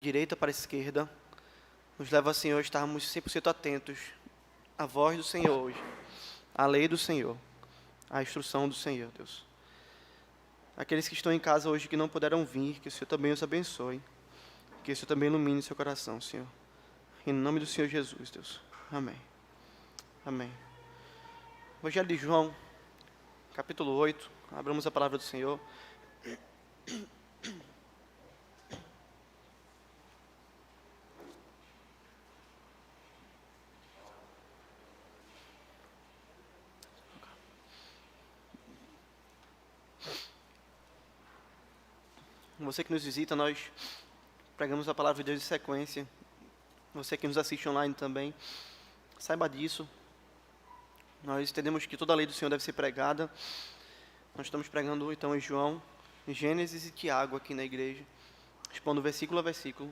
direita para a esquerda, nos leva, Senhor, a estarmos 100% atentos à voz do Senhor hoje, à lei do Senhor, à instrução do Senhor, Deus. Aqueles que estão em casa hoje que não puderam vir, que o Senhor também os abençoe, que o Senhor também ilumine seu coração, Senhor. Em nome do Senhor Jesus, Deus. Amém. Amém. Evangelho de João, capítulo 8. Abramos a palavra do Senhor. Você que nos visita, nós pregamos a palavra de Deus em sequência. Você que nos assiste online também, saiba disso. Nós entendemos que toda a lei do Senhor deve ser pregada. Nós estamos pregando então em João, em Gênesis e Tiago aqui na igreja, expondo versículo a versículo.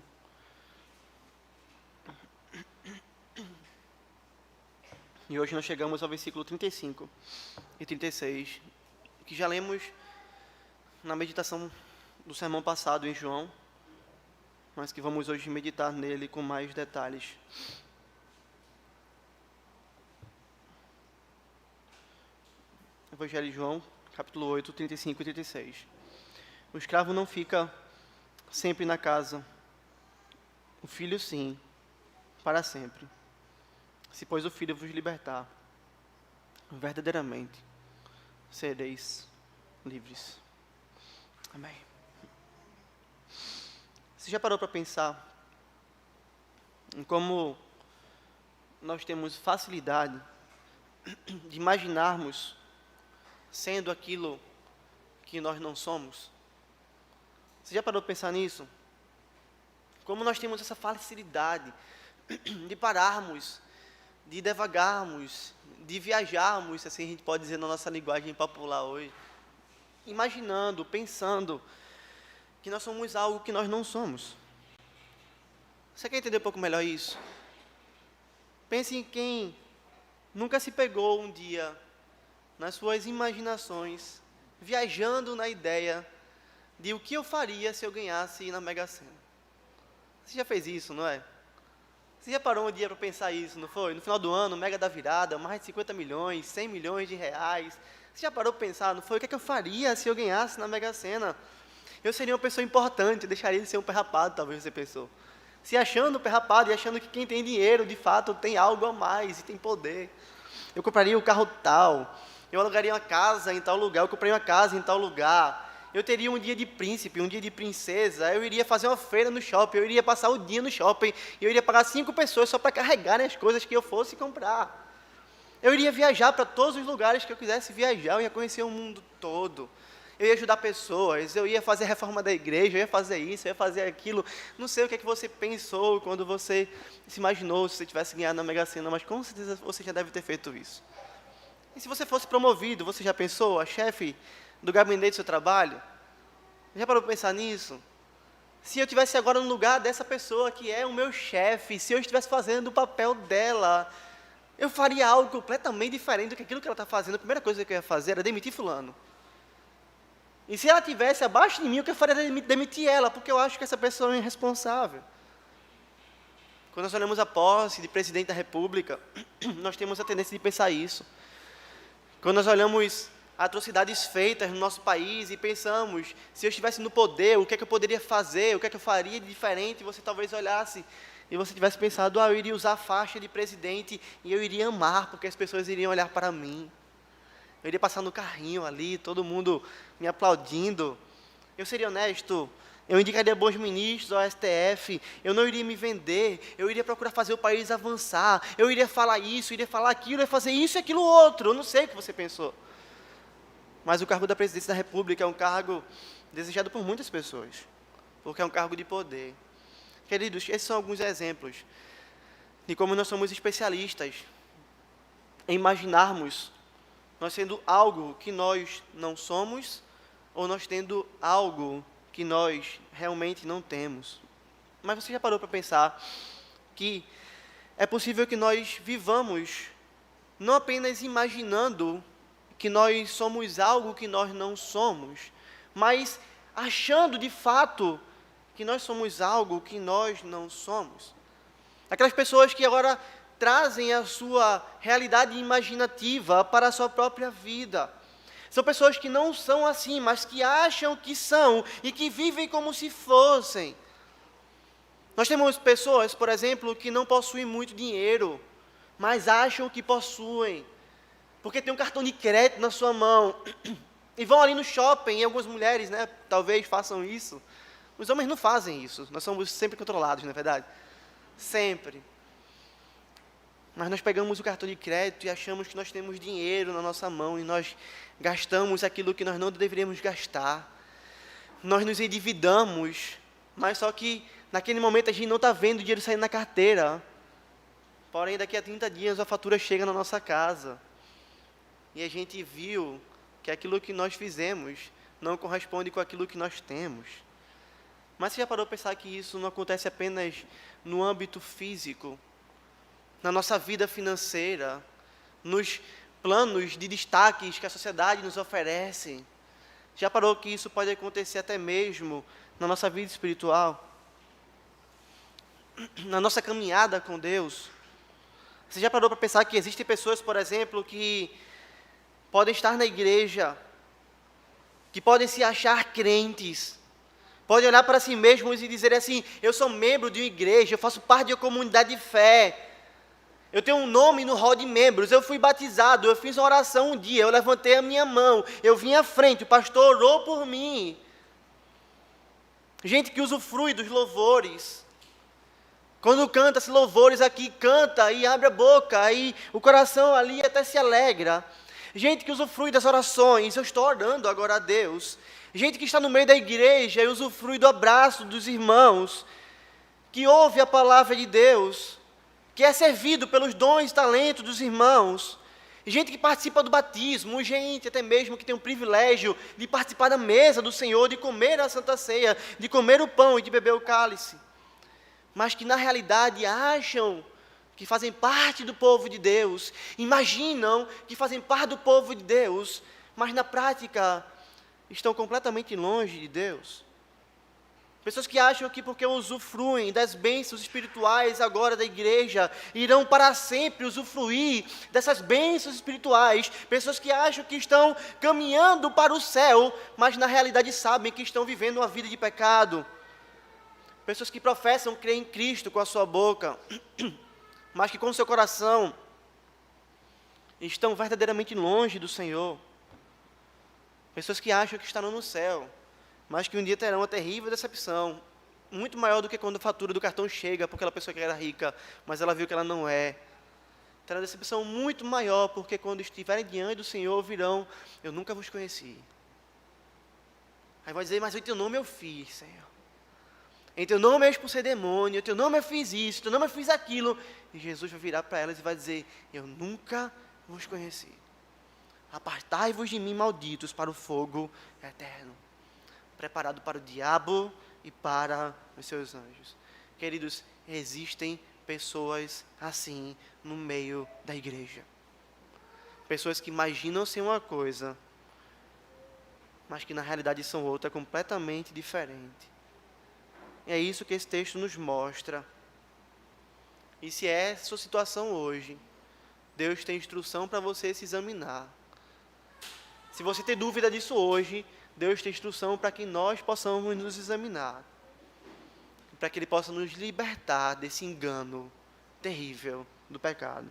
E hoje nós chegamos ao versículo 35 e 36, que já lemos na meditação do sermão passado em João, mas que vamos hoje meditar nele com mais detalhes. Evangelho de João, capítulo 8, 35 e 36. O escravo não fica sempre na casa, o filho sim, para sempre. Se, pois, o filho vos libertar, verdadeiramente sereis livres. Amém. Você já parou para pensar em como nós temos facilidade de imaginarmos sendo aquilo que nós não somos? Você já parou para pensar nisso? Como nós temos essa facilidade de pararmos, de devagarmos, de viajarmos, assim a gente pode dizer na nossa linguagem popular hoje, imaginando, pensando que nós somos algo que nós não somos. Você quer entender um pouco melhor isso? Pense em quem nunca se pegou um dia nas suas imaginações, viajando na ideia de o que eu faria se eu ganhasse na Mega Sena. Você já fez isso, não é? Você já parou um dia para pensar isso, não foi? No final do ano, Mega da Virada, mais de 50 milhões, 100 milhões de reais. Você já parou para pensar, não foi? O que é que eu faria se eu ganhasse na Mega Sena? Eu seria uma pessoa importante, eu deixaria de ser um pé rapado, talvez você pensou. Se achando pé rapado e achando que quem tem dinheiro, de fato, tem algo a mais e tem poder. Eu compraria um carro tal, eu alugaria uma casa em tal lugar, eu compraria uma casa em tal lugar. Eu teria um dia de príncipe, um dia de princesa, eu iria fazer uma feira no shopping, eu iria passar o dia no shopping, e eu iria pagar 5 pessoas só para carregarem as coisas que eu fosse comprar. Eu iria viajar para todos os lugares que eu quisesse viajar, eu ia conhecer o mundo todo. Eu ia ajudar pessoas, eu ia fazer a reforma da igreja, eu ia fazer isso, eu ia fazer aquilo. Não sei o que é que você pensou quando você se imaginou se você tivesse ganhado na Mega Sena, mas com certeza você já deve ter feito isso. E se você fosse promovido, você já pensou, a chefe do gabinete do seu trabalho? Já parou para pensar nisso? Se eu estivesse agora no lugar dessa pessoa que é o meu chefe, se eu estivesse fazendo o papel dela, eu faria algo completamente diferente do que aquilo que ela está fazendo. A primeira coisa que eu ia fazer era demitir fulano. E se ela estivesse abaixo de mim, o que eu faria era demitir ela, porque eu acho que essa pessoa é irresponsável. Quando nós olhamos a posse de presidente da República, nós temos a tendência de pensar isso. Quando nós olhamos atrocidades feitas no nosso país e pensamos, se eu estivesse no poder, o que é que eu poderia fazer, o que é que eu faria de diferente, você talvez olhasse e você tivesse pensado, eu iria usar a faixa de presidente e eu iria amar, porque as pessoas iriam olhar para mim. Eu iria passar no carrinho ali, todo mundo me aplaudindo. Eu seria honesto, eu indicaria bons ministros ao STF, eu não iria me vender, eu iria procurar fazer o país avançar, eu iria falar isso, eu iria falar aquilo, eu iria fazer isso e aquilo outro, eu não sei o que você pensou. Mas o cargo da presidência da República é um cargo desejado por muitas pessoas, porque é um cargo de poder. Queridos, esses são alguns exemplos de como nós somos especialistas em imaginarmos nós sendo algo que nós não somos, ou nós tendo algo que nós realmente não temos. Mas você já parou para pensar que é possível que nós vivamos não apenas imaginando que nós somos algo que nós não somos, mas achando de fato que nós somos algo que nós não somos. Aquelas pessoas que agora trazem a sua realidade imaginativa para a sua própria vida. São pessoas que não são assim, mas que acham que são e que vivem como se fossem. Nós temos pessoas, por exemplo, que não possuem muito dinheiro, mas acham que possuem, porque tem um cartão de crédito na sua mão, e vão ali no shopping, e algumas mulheres, né, talvez façam isso. Os homens não fazem isso, nós somos sempre controlados, não é verdade? Sempre. Mas nós pegamos o cartão de crédito e achamos que nós temos dinheiro na nossa mão, e nós gastamos aquilo que nós não deveríamos gastar. Nós nos endividamos, mas só que naquele momento a gente não está vendo o dinheiro saindo na carteira. Porém, daqui a 30 dias a fatura chega na nossa casa. E a gente viu que aquilo que nós fizemos não corresponde com aquilo que nós temos. Mas você já parou para pensar que isso não acontece apenas no âmbito físico, na nossa vida financeira, nos planos de destaques que a sociedade nos oferece? Já parou que isso pode acontecer até mesmo na nossa vida espiritual? Na nossa caminhada com Deus? Você já parou para pensar que existem pessoas, por exemplo, que podem estar na igreja, que podem se achar crentes, podem olhar para si mesmos e dizer assim: eu sou membro de uma igreja, eu faço parte de uma comunidade de fé, eu tenho um nome no hall de membros, eu fui batizado, eu fiz uma oração um dia, eu levantei a minha mão, eu vim à frente, o pastor orou por mim. Gente que usufrui dos louvores. Quando canta-se louvores aqui, canta e abre a boca, e o coração ali até se alegra. Gente que usufrui das orações, eu estou orando agora a Deus. Gente que está no meio da igreja e usufrui do abraço dos irmãos, que ouve a palavra de Deus, que é servido pelos dons e talentos dos irmãos. Gente que participa do batismo, gente até mesmo que tem o privilégio de participar da mesa do Senhor, de comer a Santa Ceia, de comer o pão e de beber o cálice. Mas que na realidade acham que fazem parte do povo de Deus, imaginam que fazem parte do povo de Deus, mas na prática estão completamente longe de Deus. Pessoas que acham que porque usufruem das bênçãos espirituais agora da igreja, irão para sempre usufruir dessas bênçãos espirituais. Pessoas que acham que estão caminhando para o céu, mas na realidade sabem que estão vivendo uma vida de pecado. Pessoas que professam crer em Cristo com a sua boca, mas que com o seu coração estão verdadeiramente longe do Senhor. Pessoas que acham que estarão no céu, mas que um dia terão uma terrível decepção, muito maior do que quando a fatura do cartão chega, porque aquela pessoa que era rica, mas ela viu que ela não é. Terá uma decepção muito maior, porque quando estiverem diante do Senhor, virão: eu nunca vos conheci. Aí vai dizer: mas em teu nome eu fiz, Senhor. Em teu nome eu expulsei demônio, em teu nome eu fiz isso, em teu nome eu fiz aquilo. E Jesus vai virar para elas e vai dizer: eu nunca vos conheci. Apartai-vos de mim, malditos, para o fogo eterno, preparado para o diabo e para os seus anjos. Queridos, existem pessoas assim no meio da igreja. Pessoas que imaginam ser uma coisa, mas que na realidade são outra, completamente diferente. E é isso que esse texto nos mostra. E se é a sua situação hoje, Deus tem instrução para você se examinar. Se você tem dúvida disso hoje, Deus tem instrução para que nós possamos nos examinar. Para que Ele possa nos libertar desse engano terrível do pecado.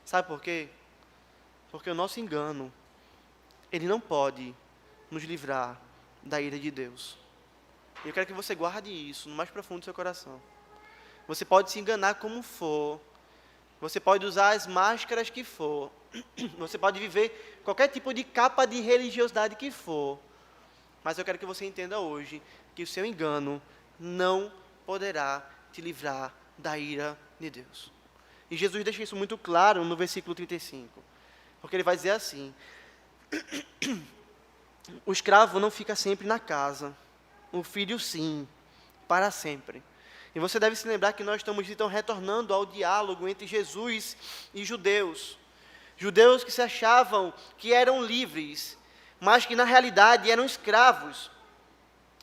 Sabe por quê? Porque o nosso engano, ele não pode nos livrar da ira de Deus. Eu quero que você guarde isso no mais profundo do seu coração. Você pode se enganar como for. Você pode usar as máscaras que for. Você pode viver qualquer tipo de capa de religiosidade que for. Mas eu quero que você entenda hoje que o seu engano não poderá te livrar da ira de Deus. E Jesus deixa isso muito claro no versículo 35. Porque ele vai dizer assim: o escravo não fica sempre na casa, o filho sim, para sempre. E você deve se lembrar que nós estamos então retornando ao diálogo entre Jesus e judeus. Judeus que se achavam que eram livres, mas que na realidade eram escravos.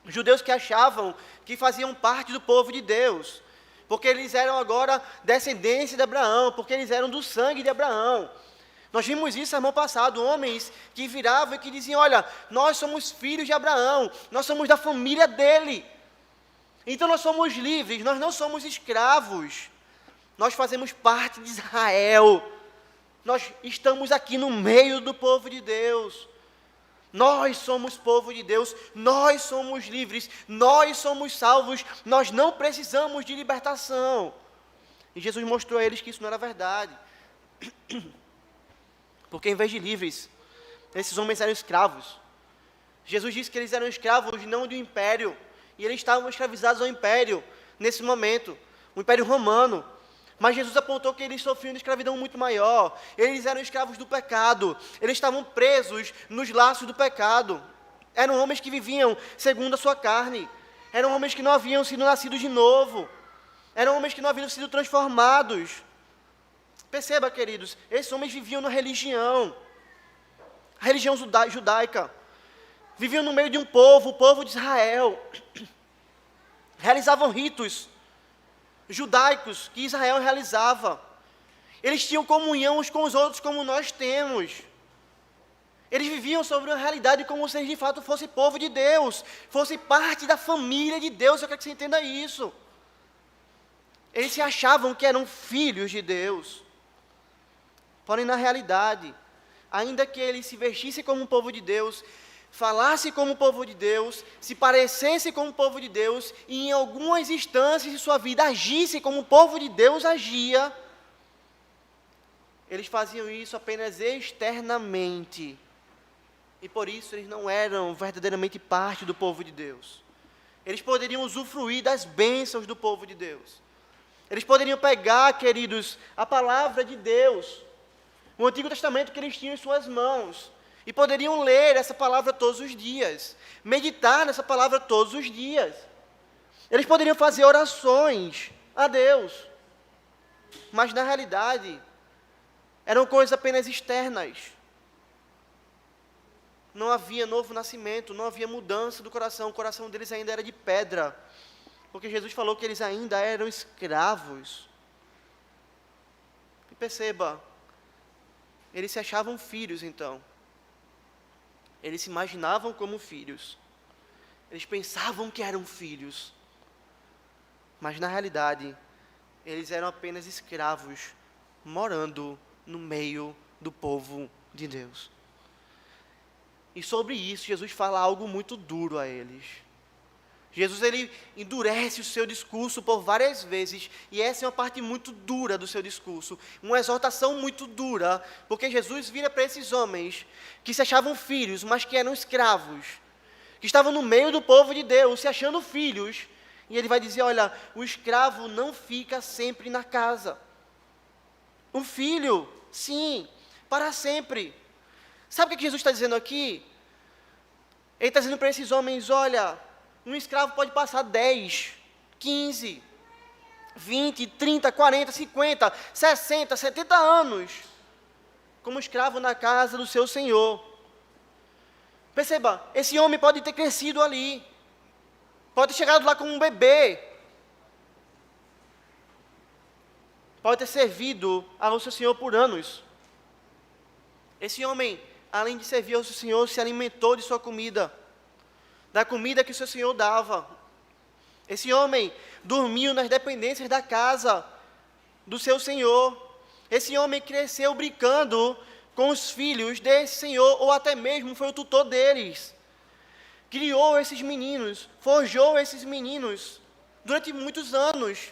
Judeus que achavam que faziam parte do povo de Deus, porque eles eram agora descendência de Abraão, porque eles eram do sangue de Abraão. Nós vimos isso no sermão passado, homens que viravam e que diziam, olha, nós somos filhos de Abraão, nós somos da família dele. Então nós somos livres, nós não somos escravos. Nós fazemos parte de Israel. Nós estamos aqui no meio do povo de Deus. Nós somos povo de Deus, nós somos livres, nós somos salvos, nós não precisamos de libertação. E Jesus mostrou a eles que isso não era verdade. Porque em vez de livres, esses homens eram escravos. Jesus disse que eles eram escravos não de um império, e eles estavam escravizados ao império, nesse momento, o império romano. Mas Jesus apontou que eles sofriam de escravidão muito maior. Eles eram escravos do pecado. Eles estavam presos nos laços do pecado. Eram homens que viviam segundo a sua carne. Eram homens que não haviam sido nascidos de novo. Eram homens que não haviam sido transformados. Perceba, queridos, esses homens viviam na religião. A religião judaica. Viviam no meio de um povo, o povo de Israel. Realizavam ritos judaicos que Israel realizava. Eles tinham comunhão uns com os outros como nós temos. Eles viviam sobre uma realidade como se eles de fato fossem povo de Deus, fossem parte da família de Deus. Eu quero que você entenda isso. Eles se achavam que eram filhos de Deus. Porém, na realidade, ainda que eles se vestissem como um povo de Deus, falasse como o povo de Deus, se parecesse como o povo de Deus, e em algumas instâncias de sua vida agisse como o povo de Deus agia, eles faziam isso apenas externamente, e por isso eles não eram verdadeiramente parte do povo de Deus. Eles poderiam usufruir das bênçãos do povo de Deus. Eles poderiam pegar, queridos, a palavra de Deus, o Antigo Testamento que eles tinham em suas mãos, e poderiam ler essa palavra todos os dias, meditar nessa palavra todos os dias. Eles poderiam fazer orações a Deus, mas na realidade, eram coisas apenas externas. Não havia novo nascimento, não havia mudança do coração, o coração deles ainda era de pedra, porque Jesus falou que eles ainda eram escravos. E perceba, eles se achavam filhos então. Eles se imaginavam como filhos. Eles pensavam que eram filhos. Mas na realidade, eles eram apenas escravos, morando no meio do povo de Deus. E sobre isso, Jesus fala algo muito duro a eles. Jesus, ele endurece o seu discurso por várias vezes, e essa é uma parte muito dura do seu discurso, uma exortação muito dura, porque Jesus vira para esses homens que se achavam filhos, mas que eram escravos, que estavam no meio do povo de Deus, se achando filhos, e ele vai dizer, olha, o escravo não fica sempre na casa. O filho, sim, para sempre. Sabe o que Jesus está dizendo aqui? Ele está dizendo para esses homens, olha, um escravo pode passar 10, 15, 20, 30, 40, 50, 60, 70 anos como escravo na casa do seu senhor. Perceba, esse homem pode ter crescido ali, pode ter chegado lá como um bebê, pode ter servido ao seu senhor por anos. Esse homem, além de servir ao seu senhor, se alimentou de sua comida, da comida que o seu senhor dava. Esse homem dormiu nas dependências da casa do seu senhor. Esse homem cresceu brincando com os filhos desse senhor, ou até mesmo foi o tutor deles. Criou esses meninos, forjou esses meninos durante muitos anos.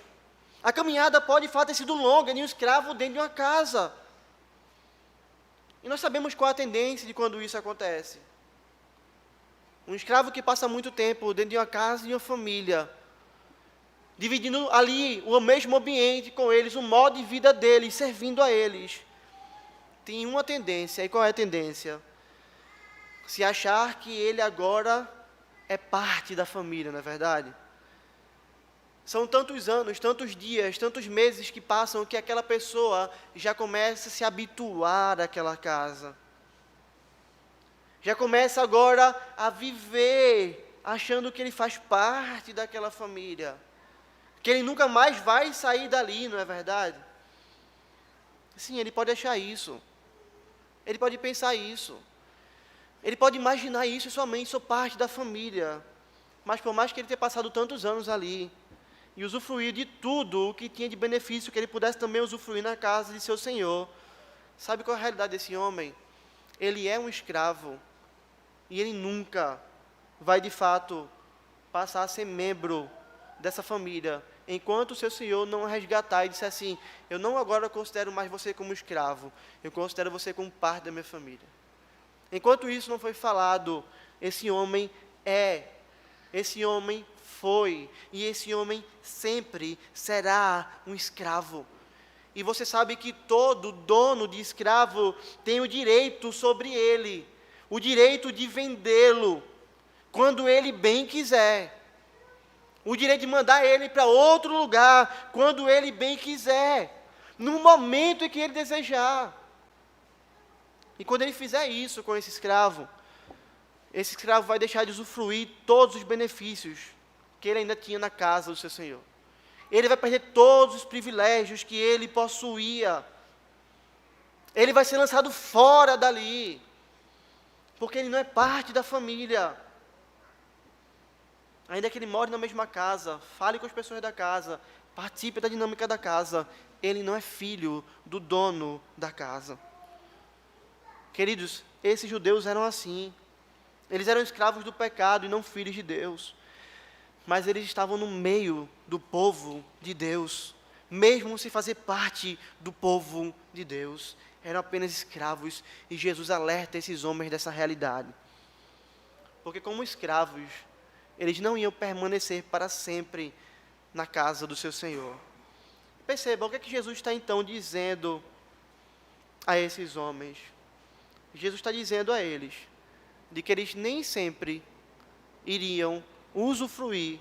A caminhada pode, de fato, ter sido longa de um escravo dentro de uma casa. E nós sabemos qual a tendência de quando isso acontece. Um escravo que passa muito tempo dentro de uma casa e de uma família, dividindo ali o mesmo ambiente com eles, o modo de vida deles, servindo a eles, tem uma tendência. E qual é a tendência? Se achar que ele agora é parte da família, não é verdade? São tantos anos, tantos dias, tantos meses que passam que aquela pessoa já começa a se habituar àquela casa. Já começa agora a viver achando que ele faz parte daquela família, que ele nunca mais vai sair dali, não é verdade? Sim, ele pode achar isso, ele pode pensar isso, ele pode imaginar isso em sua mente, sou parte da família, mas por mais que ele tenha passado tantos anos ali, e usufruir de tudo o que tinha de benefício, que ele pudesse também usufruir na casa de seu Senhor, sabe qual é a realidade desse homem? Ele é um escravo, e ele nunca vai de fato passar a ser membro dessa família, enquanto o seu Senhor não resgatar e disser assim, eu não agora considero mais você como escravo, eu considero você como parte da minha família. Enquanto isso não foi falado, esse homem foi, e esse homem sempre será um escravo. E você sabe que todo dono de escravo tem o direito sobre ele, o direito de vendê-lo, quando ele bem quiser. O direito de mandar ele para outro lugar, quando ele bem quiser, no momento em que ele desejar. E quando ele fizer isso com esse escravo vai deixar de usufruir todos os benefícios que ele ainda tinha na casa do seu Senhor. Ele vai perder todos os privilégios que ele possuía. Ele vai ser lançado fora dali, porque ele não é parte da família. Ainda que ele more na mesma casa, fale com as pessoas da casa, participe da dinâmica da casa, ele não é filho do dono da casa. Queridos, esses judeus eram assim. Eles eram escravos do pecado e não filhos de Deus. Mas eles estavam no meio do povo de Deus, mesmo sem fazer parte do povo de Deus. Eram apenas escravos, e Jesus alerta esses homens dessa realidade. Porque como escravos, eles não iam permanecer para sempre na casa do seu Senhor. Perceba, o que é que Jesus está então dizendo a esses homens? Jesus está dizendo a eles, de que eles nem sempre iriam usufruir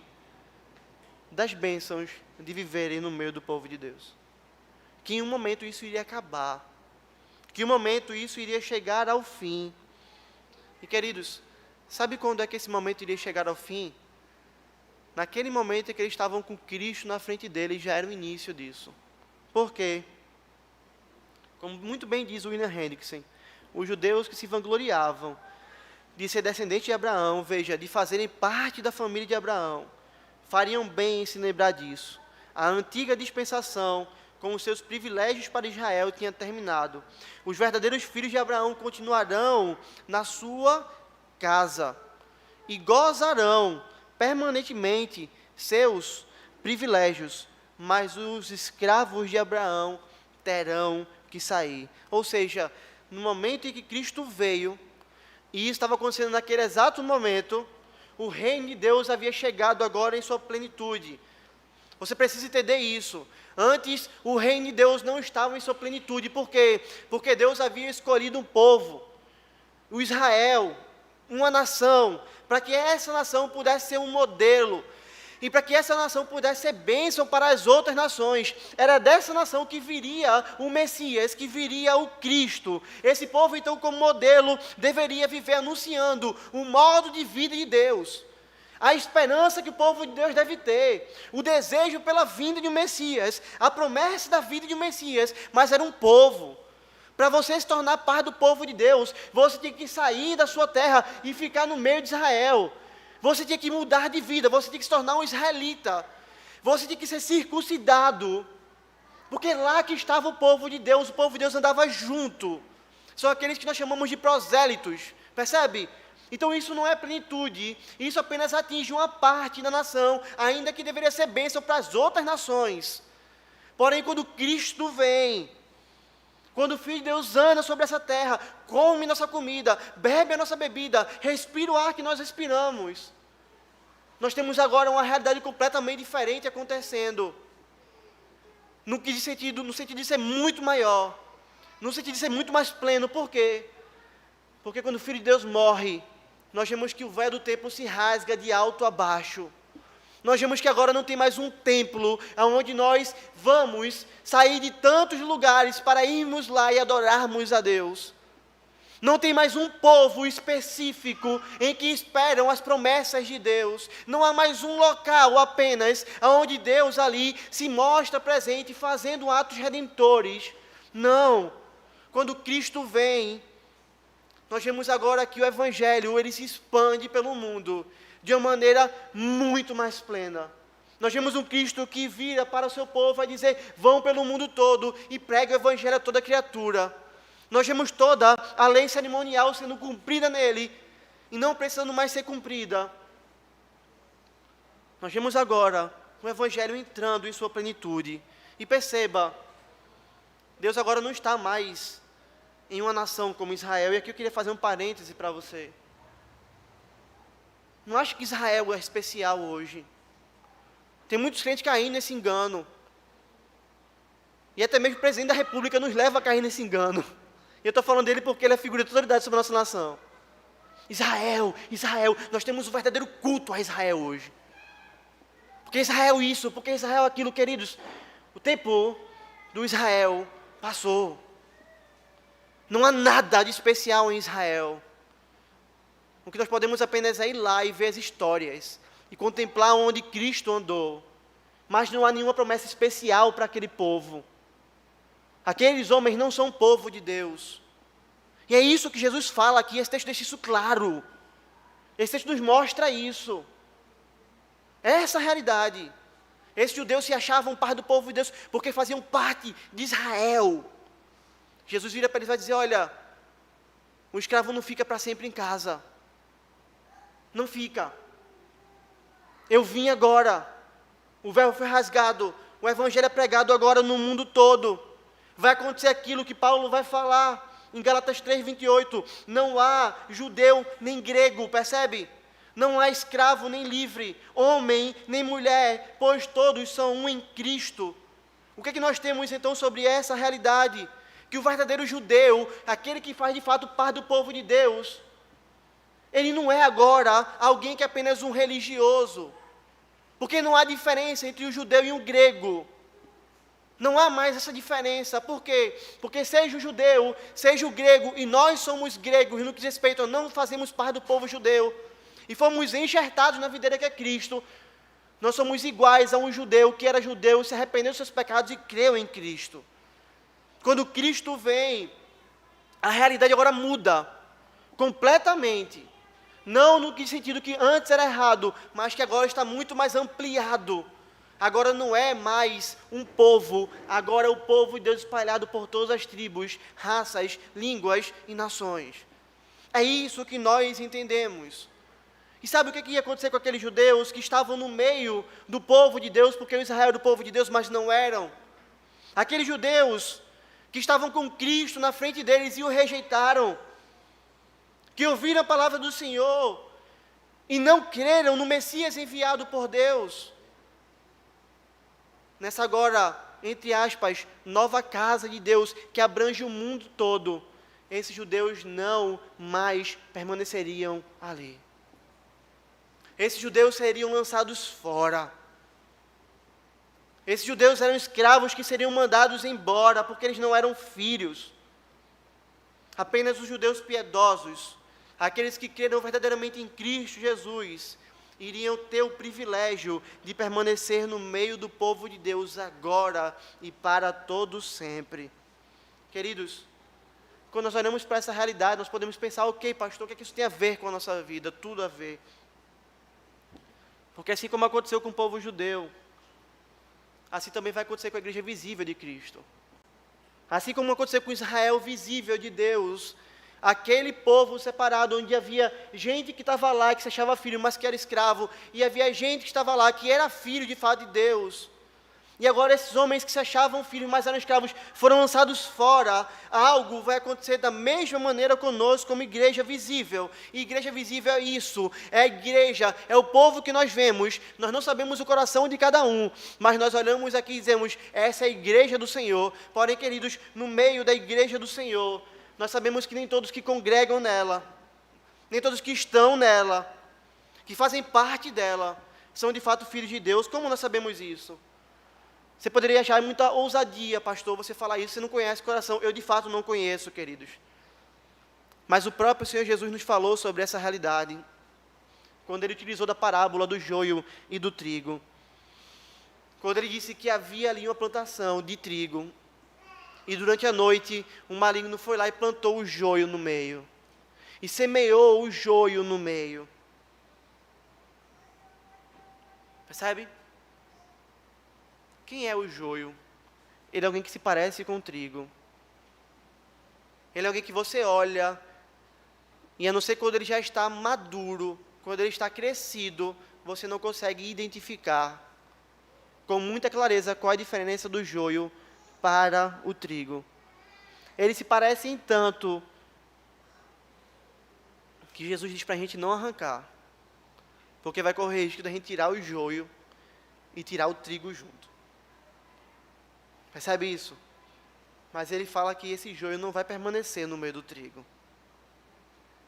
das bênçãos de viverem no meio do povo de Deus. Que em um momento isso iria acabar. Que em um momento isso iria chegar ao fim. E queridos, sabe quando é que esse momento iria chegar ao fim? Naquele momento em que eles estavam com Cristo na frente deles, já era o início disso. Por quê? Como muito bem diz o William Hendrickson, os judeus que se vangloriavam de ser descendentes de Abraão, veja, de fazerem parte da família de Abraão, fariam bem em se lembrar disso. A antiga dispensação, com os seus privilégios para Israel, tinha terminado. Os verdadeiros filhos de Abraão continuarão na sua casa e gozarão permanentemente seus privilégios, mas os escravos de Abraão terão que sair. Ou seja, no momento em que Cristo veio, e isso estava acontecendo naquele exato momento, o reino de Deus havia chegado agora em sua plenitude. Você precisa entender isso. Antes, o reino de Deus não estava em sua plenitude. Por quê? Porque Deus havia escolhido um povo, o Israel, uma nação, para que essa nação pudesse ser um modelo, e para que essa nação pudesse ser bênção para as outras nações. Era dessa nação que viria o Messias, que viria o Cristo. Esse povo, então, como modelo, deveria viver anunciando o modo de vida de Deus, a esperança que o povo de Deus deve ter, o desejo pela vinda de um Messias, a promessa da vida de um Messias, mas era um povo. Para você se tornar parte do povo de Deus, você tinha que sair da sua terra e ficar no meio de Israel. Você tinha que mudar de vida, você tinha que se tornar um israelita. Você tinha que ser circuncidado. Porque lá que estava o povo de Deus andava junto. São aqueles que nós chamamos de prosélitos, percebe? Então isso não é plenitude, isso apenas atinge uma parte da nação, ainda que deveria ser bênção para as outras nações. Porém, quando Cristo vem, quando o Filho de Deus anda sobre essa terra, come nossa comida, bebe a nossa bebida, respira o ar que nós respiramos, nós temos agora uma realidade completamente diferente acontecendo. No sentido de ser muito maior, no sentido de ser muito mais pleno. Por quê? Porque quando o Filho de Deus morre, nós vemos que o véu do templo se rasga de alto a baixo. Nós vemos que agora não tem mais um templo onde nós vamos sair de tantos lugares para irmos lá e adorarmos a Deus. Não tem mais um povo específico em que esperam as promessas de Deus. Não há mais um local apenas onde Deus ali se mostra presente fazendo atos redentores. Não. Quando Cristo vem, nós vemos agora que o Evangelho ele se expande pelo mundo de uma maneira muito mais plena. Nós vemos um Cristo que vira para o seu povo e vai dizer, vão pelo mundo todo e pregue o Evangelho a toda criatura. Nós vemos toda a lei cerimonial sendo cumprida nele e não precisando mais ser cumprida. Nós vemos agora o Evangelho entrando em sua plenitude. E perceba, Deus agora não está mais em uma nação como Israel. E aqui eu queria fazer um parêntese para você. Não acho que Israel é especial hoje. Tem muitos crentes caindo nesse engano. E até mesmo o presidente da República nos leva a cair nesse engano. E eu estou falando dele porque ele é figura de autoridade sobre a nossa nação. Israel, Israel, nós temos um verdadeiro culto a Israel hoje. Porque Israel isso, porque Israel aquilo, queridos. O tempo do Israel passou. Não há nada de especial em Israel. O que nós podemos apenas é ir lá e ver as histórias. E contemplar onde Cristo andou. Mas não há nenhuma promessa especial para aquele povo. Aqueles homens não são povo de Deus. E é isso que Jesus fala aqui, esse texto deixa isso claro. Esse texto nos mostra isso. É essa a realidade. Esses judeus se achavam parte do povo de Deus, porque faziam parte de Israel. Jesus vira para eles e vai dizer, olha, o escravo não fica para sempre em casa. Não fica. Eu vim agora. O véu foi rasgado. O evangelho é pregado agora no mundo todo. Vai acontecer aquilo que Paulo vai falar em Gálatas 3:28. Não há judeu nem grego, percebe? Não há escravo nem livre, homem nem mulher, pois todos são um em Cristo. O que é que nós temos então sobre essa realidade? Que o verdadeiro judeu, aquele que faz de fato parte do povo de Deus, ele não é agora alguém que é apenas um religioso. Porque não há diferença entre o judeu e o grego. Não há mais essa diferença. Por quê? Porque seja o judeu, seja o grego, e nós somos gregos, no que diz respeito a não fazemos parte do povo judeu, e fomos enxertados na videira que é Cristo, nós somos iguais a um judeu que era judeu, se arrependeu dos seus pecados e creu em Cristo. Quando Cristo vem, a realidade agora muda, completamente. Não no sentido que antes era errado, mas que agora está muito mais ampliado. Agora não é mais um povo, agora é o povo de Deus espalhado por todas as tribos, raças, línguas e nações. É isso que nós entendemos. E sabe o que ia acontecer com aqueles judeus que estavam no meio do povo de Deus, porque o Israel era do povo de Deus, mas não eram? Aqueles judeus que estavam com Cristo na frente deles e o rejeitaram, que ouviram a palavra do Senhor e não creram no Messias enviado por Deus. Nessa agora, entre aspas, nova casa de Deus, que abrange o mundo todo, esses judeus não mais permaneceriam ali. Esses judeus seriam lançados fora. Esses judeus eram escravos que seriam mandados embora, porque eles não eram filhos. Apenas os judeus piedosos, aqueles que creram verdadeiramente em Cristo Jesus, iriam ter o privilégio de permanecer no meio do povo de Deus agora e para todo sempre. Queridos, quando nós olhamos para essa realidade, nós podemos pensar, ok, pastor, o que é que isso tem a ver com a nossa vida? Tudo a ver. Porque assim como aconteceu com o povo judeu, assim também vai acontecer com a igreja visível de Cristo. Assim como aconteceu com Israel visível de Deus, aquele povo separado, onde havia gente que estava lá, que se achava filho, mas que era escravo, e havia gente que estava lá, que era filho de fato de Deus. E agora esses homens que se achavam filhos, mas eram escravos, foram lançados fora. Algo vai acontecer da mesma maneira conosco, como igreja visível. E igreja visível é isso, é a igreja, é o povo que nós vemos. Nós não sabemos o coração de cada um, mas nós olhamos aqui e dizemos, essa é a igreja do Senhor. Porém, queridos, no meio da igreja do Senhor, nós sabemos que nem todos que congregam nela, nem todos que estão nela, que fazem parte dela, são de fato filhos de Deus. Como nós sabemos isso? Você poderia achar muita ousadia, pastor, você falar isso, você não conhece o coração. Eu de fato não conheço, queridos. Mas o próprio Senhor Jesus nos falou sobre essa realidade, quando ele utilizou da parábola do joio e do trigo. Quando ele disse que havia ali uma plantação de trigo, e durante a noite um maligno foi lá e plantou o joio no meio, e semeou o joio no meio. Percebe? Quem é o joio? Ele é alguém que se parece com o trigo. Ele é alguém que você olha, e a não ser quando ele já está maduro, quando ele está crescido, você não consegue identificar com muita clareza qual é a diferença do joio para o trigo. Eles se parecem tanto que Jesus diz para a gente não arrancar, porque vai correr risco da gente tirar o joio e tirar o trigo junto. Percebe isso? Mas ele fala que esse joio não vai permanecer no meio do trigo.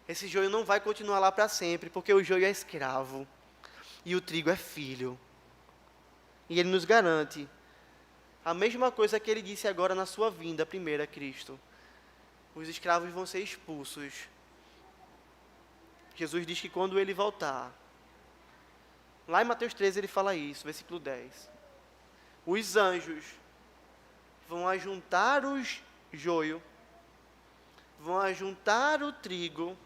Esse joio não vai continuar lá para sempre, porque o joio é escravo e o trigo é filho. E ele nos garante a mesma coisa que ele disse agora na sua vinda primeira a Cristo. Os escravos vão ser expulsos. Jesus diz que quando ele voltar, lá em Mateus 13 ele fala isso, versículo 10. Os anjos vão ajuntar o joio, vão ajuntar o trigo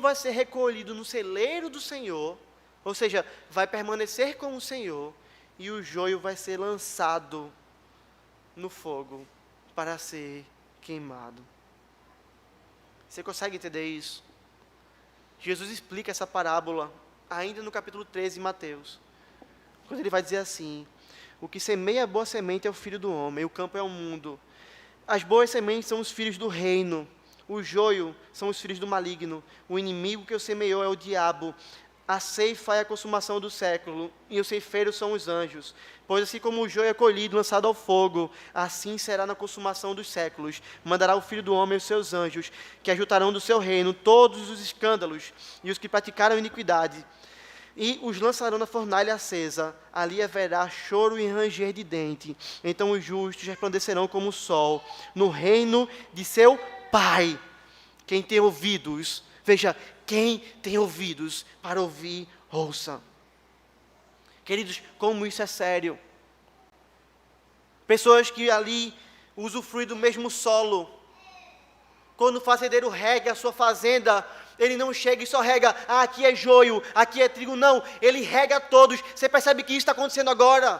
vai ser recolhido no celeiro do Senhor, ou seja, vai permanecer com o Senhor, e o joio vai ser lançado no fogo para ser queimado. Você consegue entender isso? Jesus explica essa parábola ainda no capítulo 13 de Mateus, quando ele vai dizer assim: o que semeia a boa semente é o filho do homem, o campo é o mundo. As boas sementes são os filhos do reino, o joio são os filhos do maligno, o inimigo que o semeou é o diabo. A ceifa é a consumação do século, e os ceifeiros são os anjos. Pois assim como o joio é colhido, lançado ao fogo, assim será na consumação dos séculos. Mandará o Filho do Homem os seus anjos, que ajuntarão do seu reino todos os escândalos e os que praticaram iniquidade, e os lançarão na fornalha acesa. Ali haverá choro e ranger de dente. Então os justos resplandecerão como o sol, no reino de seu Pai. Quem tem ouvidos, veja, quem tem ouvidos para ouvir, ouça. Queridos, como isso é sério. Pessoas que ali usufruem do mesmo solo. Quando o fazendeiro rega a sua fazenda, ele não chega e só rega, aqui é joio, aqui é trigo, não. Ele rega todos. Você percebe que isso está acontecendo agora?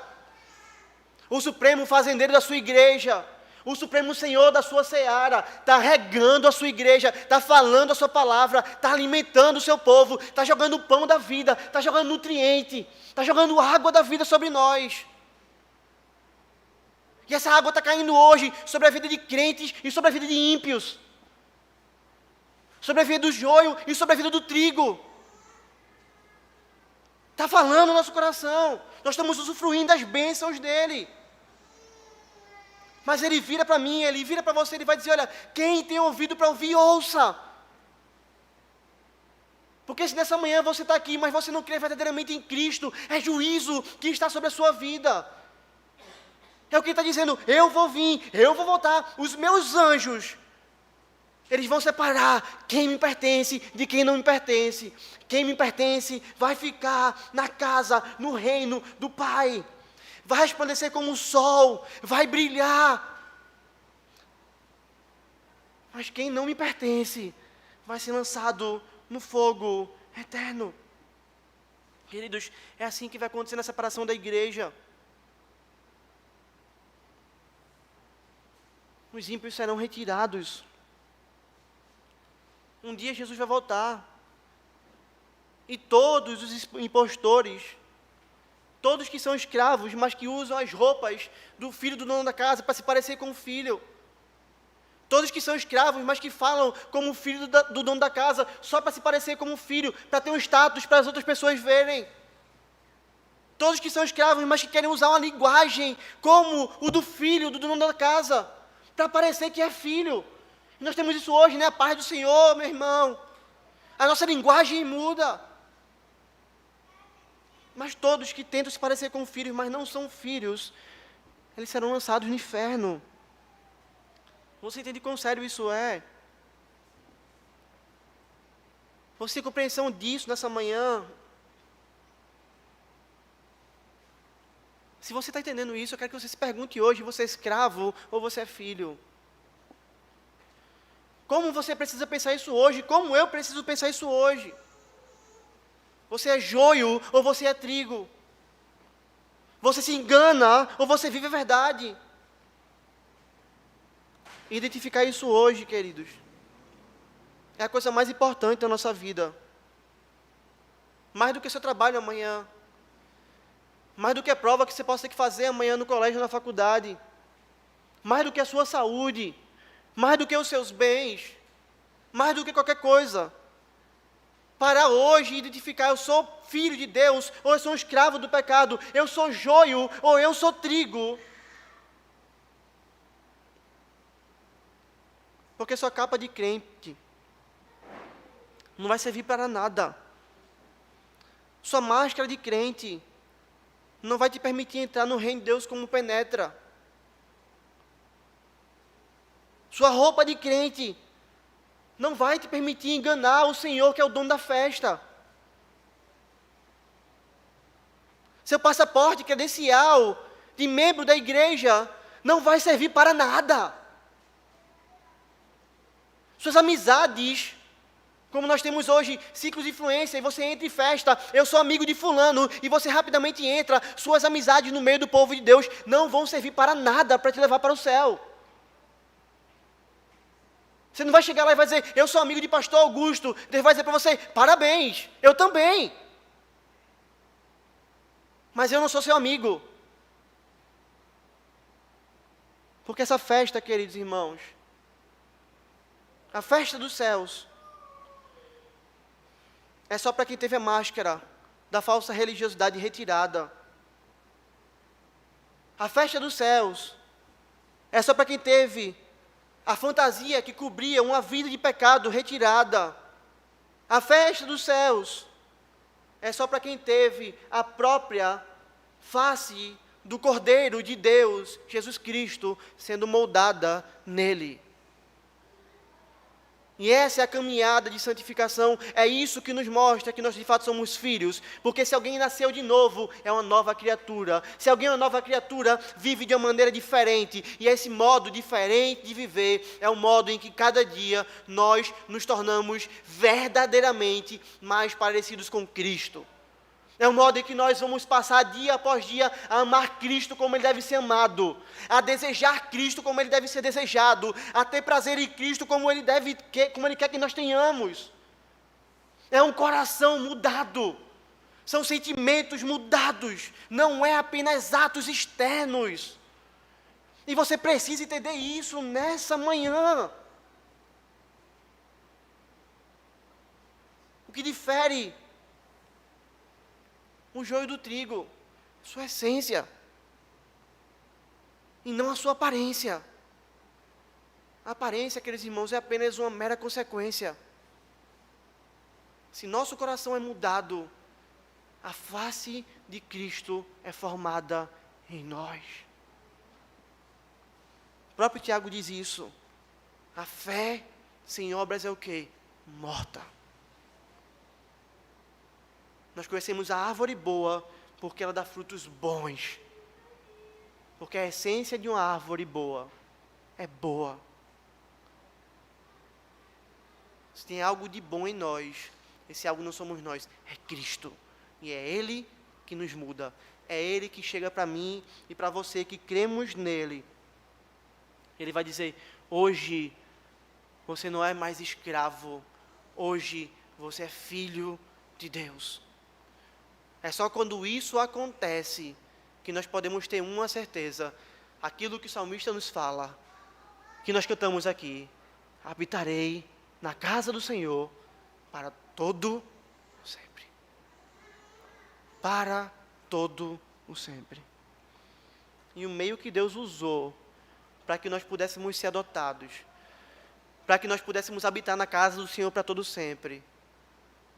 O supremo fazendeiro da sua igreja, o supremo Senhor da sua seara, está regando a sua igreja, está falando a sua palavra, está alimentando o seu povo, está jogando o pão da vida, está jogando nutriente, está jogando água da vida sobre nós. E essa água está caindo hoje sobre a vida de crentes e sobre a vida de ímpios, sobre a vida do joio e sobre a vida do trigo. Está falando no nosso coração, nós estamos usufruindo das bênçãos dele. Mas ele vira para mim, ele vira para você, ele vai dizer: olha, quem tem ouvido para ouvir, ouça. Porque se nessa manhã você está aqui, mas você não crê verdadeiramente em Cristo, é juízo que está sobre a sua vida. É o que ele está dizendo: eu vou vir, eu vou voltar, os meus anjos, eles vão separar quem me pertence de quem não me pertence. Quem me pertence vai ficar na casa, no reino do Pai. Vai resplandecer como o sol, vai brilhar. Mas quem não me pertence vai ser lançado no fogo eterno. Queridos, é assim que vai acontecer na separação da igreja. Os ímpios serão retirados. Um dia Jesus vai voltar. E todos os impostores, todos que são escravos, mas que usam as roupas do filho do dono da casa para se parecer com o filho. Todos que são escravos, mas que falam como o filho do dono da casa, só para se parecer como o filho, para ter um status para as outras pessoas verem. Todos que são escravos, mas que querem usar uma linguagem como o do filho do dono da casa, para parecer que é filho. E nós temos isso hoje, né? A paz do Senhor, meu irmão. A nossa linguagem muda. Mas todos que tentam se parecer com filhos, mas não são filhos, eles serão lançados no inferno. Você entende quão sério isso é? Você tem compreensão disso nessa manhã? Se você está entendendo isso, eu quero que você se pergunte hoje, você é escravo ou você é filho? Como você precisa pensar isso hoje? Como eu preciso pensar isso hoje? Você é joio ou você é trigo? Você se engana ou você vive a verdade? Identificar isso hoje, queridos, é a coisa mais importante da nossa vida. Mais do que seu trabalho amanhã. Mais do que a prova que você possa ter que fazer amanhã no colégio ou na faculdade. Mais do que a sua saúde. Mais do que os seus bens. Mais do que qualquer coisa. Parar hoje e identificar, eu sou filho de Deus, ou eu sou um escravo do pecado, eu sou joio, ou eu sou trigo. Porque sua capa de crente não vai servir para nada. Sua máscara de crente não vai te permitir entrar no reino de Deus como penetra. Sua roupa de crente não vai te permitir enganar o Senhor, que é o dono da festa. Seu passaporte credencial de membro da igreja não vai servir para nada. Suas amizades, como nós temos hoje, ciclos de influência, e você entra em festa, eu sou amigo de fulano, e você rapidamente entra, suas amizades no meio do povo de Deus não vão servir para nada, para te levar para o céu. Você não vai chegar lá e vai dizer, eu sou amigo de pastor Augusto, Deus vai dizer para você, parabéns, eu também. Mas eu não sou seu amigo. Porque essa festa, queridos irmãos, a festa dos céus, é só para quem teve a máscara da falsa religiosidade retirada. A festa dos céus é só para quem teve a fantasia que cobria uma vida de pecado retirada. A festa dos céus é só para quem teve a própria face do Cordeiro de Deus, Jesus Cristo, sendo moldada nele. E essa é a caminhada de santificação, é isso que nos mostra que nós de fato somos filhos, porque se alguém nasceu de novo, é uma nova criatura. Se alguém é uma nova criatura, vive de uma maneira diferente, e esse modo diferente de viver é o modo em que cada dia nós nos tornamos verdadeiramente mais parecidos com Cristo. É o modo em que nós vamos passar dia após dia a amar Cristo como Ele deve ser amado, a desejar Cristo como Ele deve ser desejado, a ter prazer em Cristo como Ele quer que nós tenhamos. É um coração mudado, são sentimentos mudados, não é apenas atos externos. E você precisa entender isso nessa manhã. O que difere o joio do trigo, sua essência, e não a sua aparência. A aparência, queridos irmãos, é apenas uma mera consequência. Se nosso coração é mudado, a face de Cristo é formada em nós. O próprio Tiago diz isso. A fé sem obras é o quê? Morta. Nós conhecemos a árvore boa porque ela dá frutos bons. Porque a essência de uma árvore boa é boa. Se tem algo de bom em nós, esse algo não somos nós, é Cristo. E é Ele que nos muda. É Ele que chega para mim e para você que cremos nele. Ele vai dizer, hoje você não é mais escravo. Hoje você é filho de Deus. É só quando isso acontece que nós podemos ter uma certeza. Aquilo que o salmista nos fala, que nós cantamos aqui. Habitarei na casa do Senhor para todo o sempre. Para todo o sempre. E o meio que Deus usou para que nós pudéssemos ser adotados, para que nós pudéssemos habitar na casa do Senhor para todo sempre,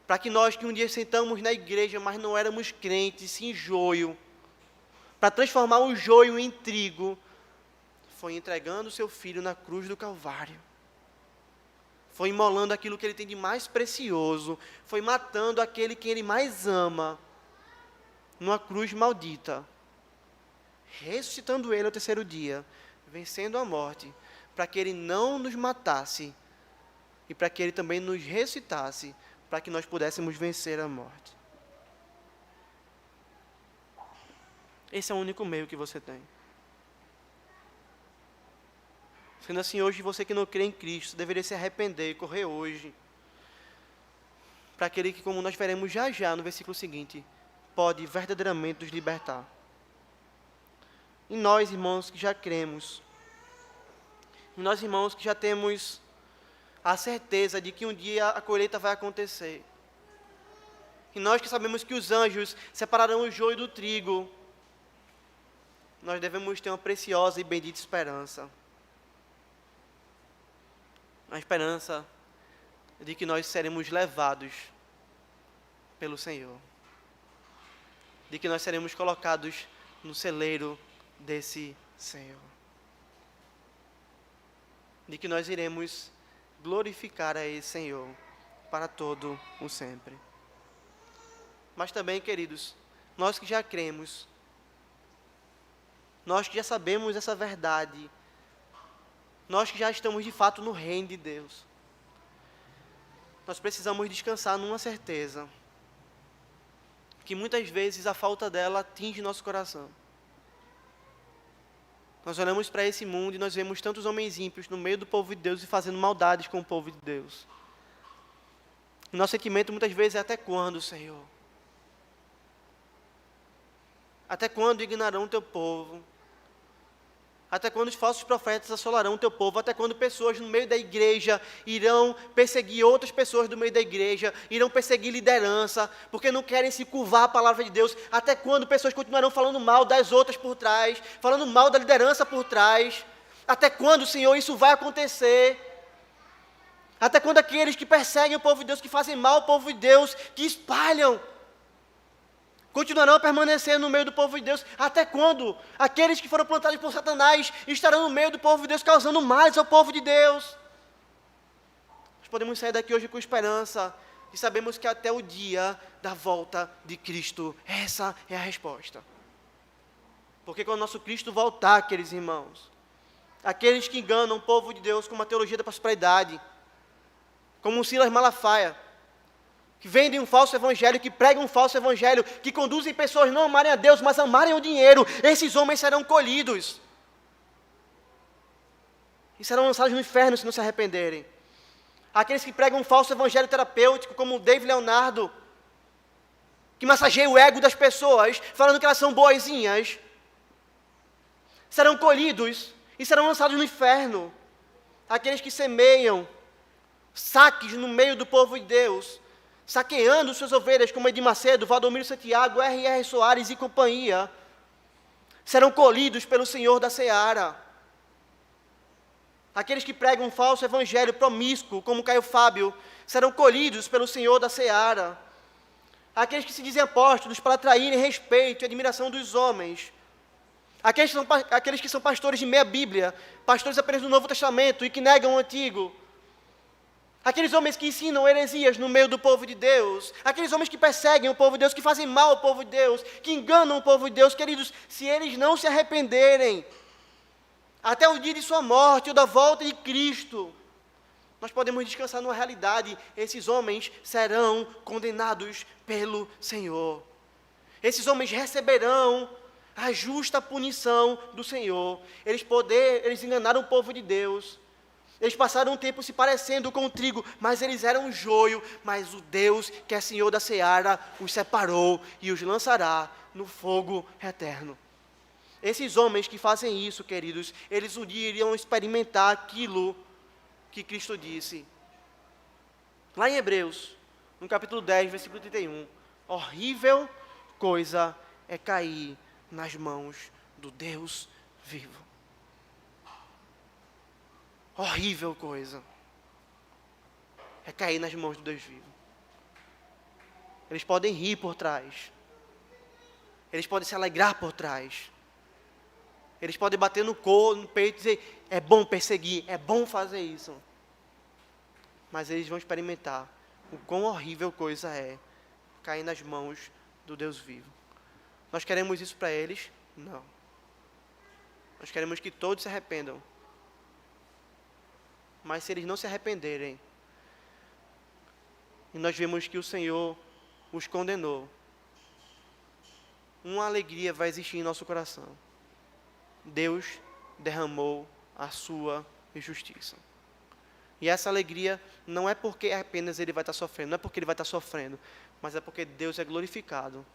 para que nós que um dia sentamos na igreja, mas não éramos crentes, sim joio, para transformar o joio em trigo, foi entregando o seu filho na cruz do Calvário. foi imolando aquilo que ele tem de mais precioso, foi matando aquele que ele mais ama, numa cruz maldita, ressuscitando ele ao terceiro dia, vencendo a morte, para que ele não nos matasse, e para que ele também nos ressuscitasse, para que nós pudéssemos vencer a morte. Esse é o único meio que você tem. Sendo assim, hoje você que não crê em Cristo, deveria se arrepender e correr hoje, para aquele que, como nós veremos já já no versículo seguinte, pode verdadeiramente nos libertar. E nós, irmãos, que já cremos, e nós, irmãos, que já temos a certeza de que um dia a colheita vai acontecer, e nós que sabemos que os anjos separarão o joio do trigo, nós devemos ter uma preciosa e bendita esperança. A esperança de que nós seremos levados pelo Senhor, de que nós seremos colocados no celeiro desse Senhor, de que nós iremos glorificar a esse Senhor para todo o sempre. Mas também, queridos, nós que já cremos, nós que já sabemos essa verdade, nós que já estamos de fato no reino de Deus, nós precisamos descansar numa certeza, que muitas vezes a falta dela atinge nosso coração. Nós olhamos para esse mundo e nós vemos tantos homens ímpios no meio do povo de Deus e fazendo maldades com o povo de Deus. E nosso sentimento muitas vezes é: até quando, Senhor? Até quando ignorarão o teu povo? Até quando os falsos profetas assolarão o teu povo? Até quando pessoas no meio da igreja irão perseguir outras pessoas do meio da igreja, irão perseguir liderança, porque não querem se curvar à palavra de Deus? Até quando pessoas continuarão falando mal das outras por trás, falando mal da liderança por trás? Até quando, Senhor, isso vai acontecer? Até quando aqueles que perseguem o povo de Deus, que fazem mal ao povo de Deus, que espalham, continuarão a permanecer no meio do povo de Deus? Até quando aqueles que foram plantados por Satanás estarão no meio do povo de Deus, causando males ao povo de Deus? Nós podemos sair daqui hoje com esperança, e sabemos que até o dia da volta de Cristo, essa é a resposta. Porque quando nosso Cristo voltar, queridos irmãos, aqueles que enganam o povo de Deus com uma teologia da prosperidade, como o Silas Malafaia, que vendem um falso evangelho, que pregam um falso evangelho, que conduzem pessoas não a amarem a Deus, mas a amarem o dinheiro, esses homens serão colhidos e serão lançados no inferno se não se arrependerem. Aqueles que pregam um falso evangelho terapêutico, como o Dave Leonardo, que massageia o ego das pessoas, falando que elas são boazinhas, serão colhidos e serão lançados no inferno. Aqueles que semeiam saques no meio do povo de Deus, saqueando suas ovelhas, como Edir Macedo, Valdomiro Santiago, R.R. Soares e companhia, serão colhidos pelo Senhor da Seara. Aqueles que pregam um falso evangelho promíscuo, como Caio Fábio, serão colhidos pelo Senhor da Seara. Aqueles que se dizem apóstolos para atraírem respeito e admiração dos homens. Aqueles que são pastores de meia Bíblia, pastores apenas do Novo Testamento e que negam o Antigo. Aqueles homens que ensinam heresias no meio do povo de Deus, aqueles homens que perseguem o povo de Deus, que fazem mal ao povo de Deus, que enganam o povo de Deus, queridos, se eles não se arrependerem, até o dia de sua morte ou da volta de Cristo, nós podemos descansar numa realidade: esses homens serão condenados pelo Senhor. Esses homens receberão a justa punição do Senhor. Eles enganaram o povo de Deus. Eles passaram um tempo se parecendo com o trigo, mas eles eram joio. Mas o Deus que é Senhor da Seara os separou e os lançará no fogo eterno. Esses homens que fazem isso, queridos, eles um dia iriam experimentar aquilo que Cristo disse. Lá em Hebreus, no capítulo 10, versículo 31, horrível coisa é cair nas mãos do Deus vivo. Horrível coisa é cair nas mãos do Deus vivo. Eles podem rir por trás. Eles podem se alegrar por trás. Eles podem bater no peito e dizer: é bom perseguir, é bom fazer isso. mas eles vão experimentar o quão horrível coisa é cair nas mãos do Deus vivo. Nós queremos isso para eles? Não. Nós queremos que todos se arrependam. Mas se eles não se arrependerem, e nós vemos que o Senhor os condenou, uma alegria vai existir em nosso coração. Deus derramou a sua justiça. E essa alegria não é porque apenas ele vai estar sofrendo, não é porque ele vai estar sofrendo, mas é porque Deus é glorificado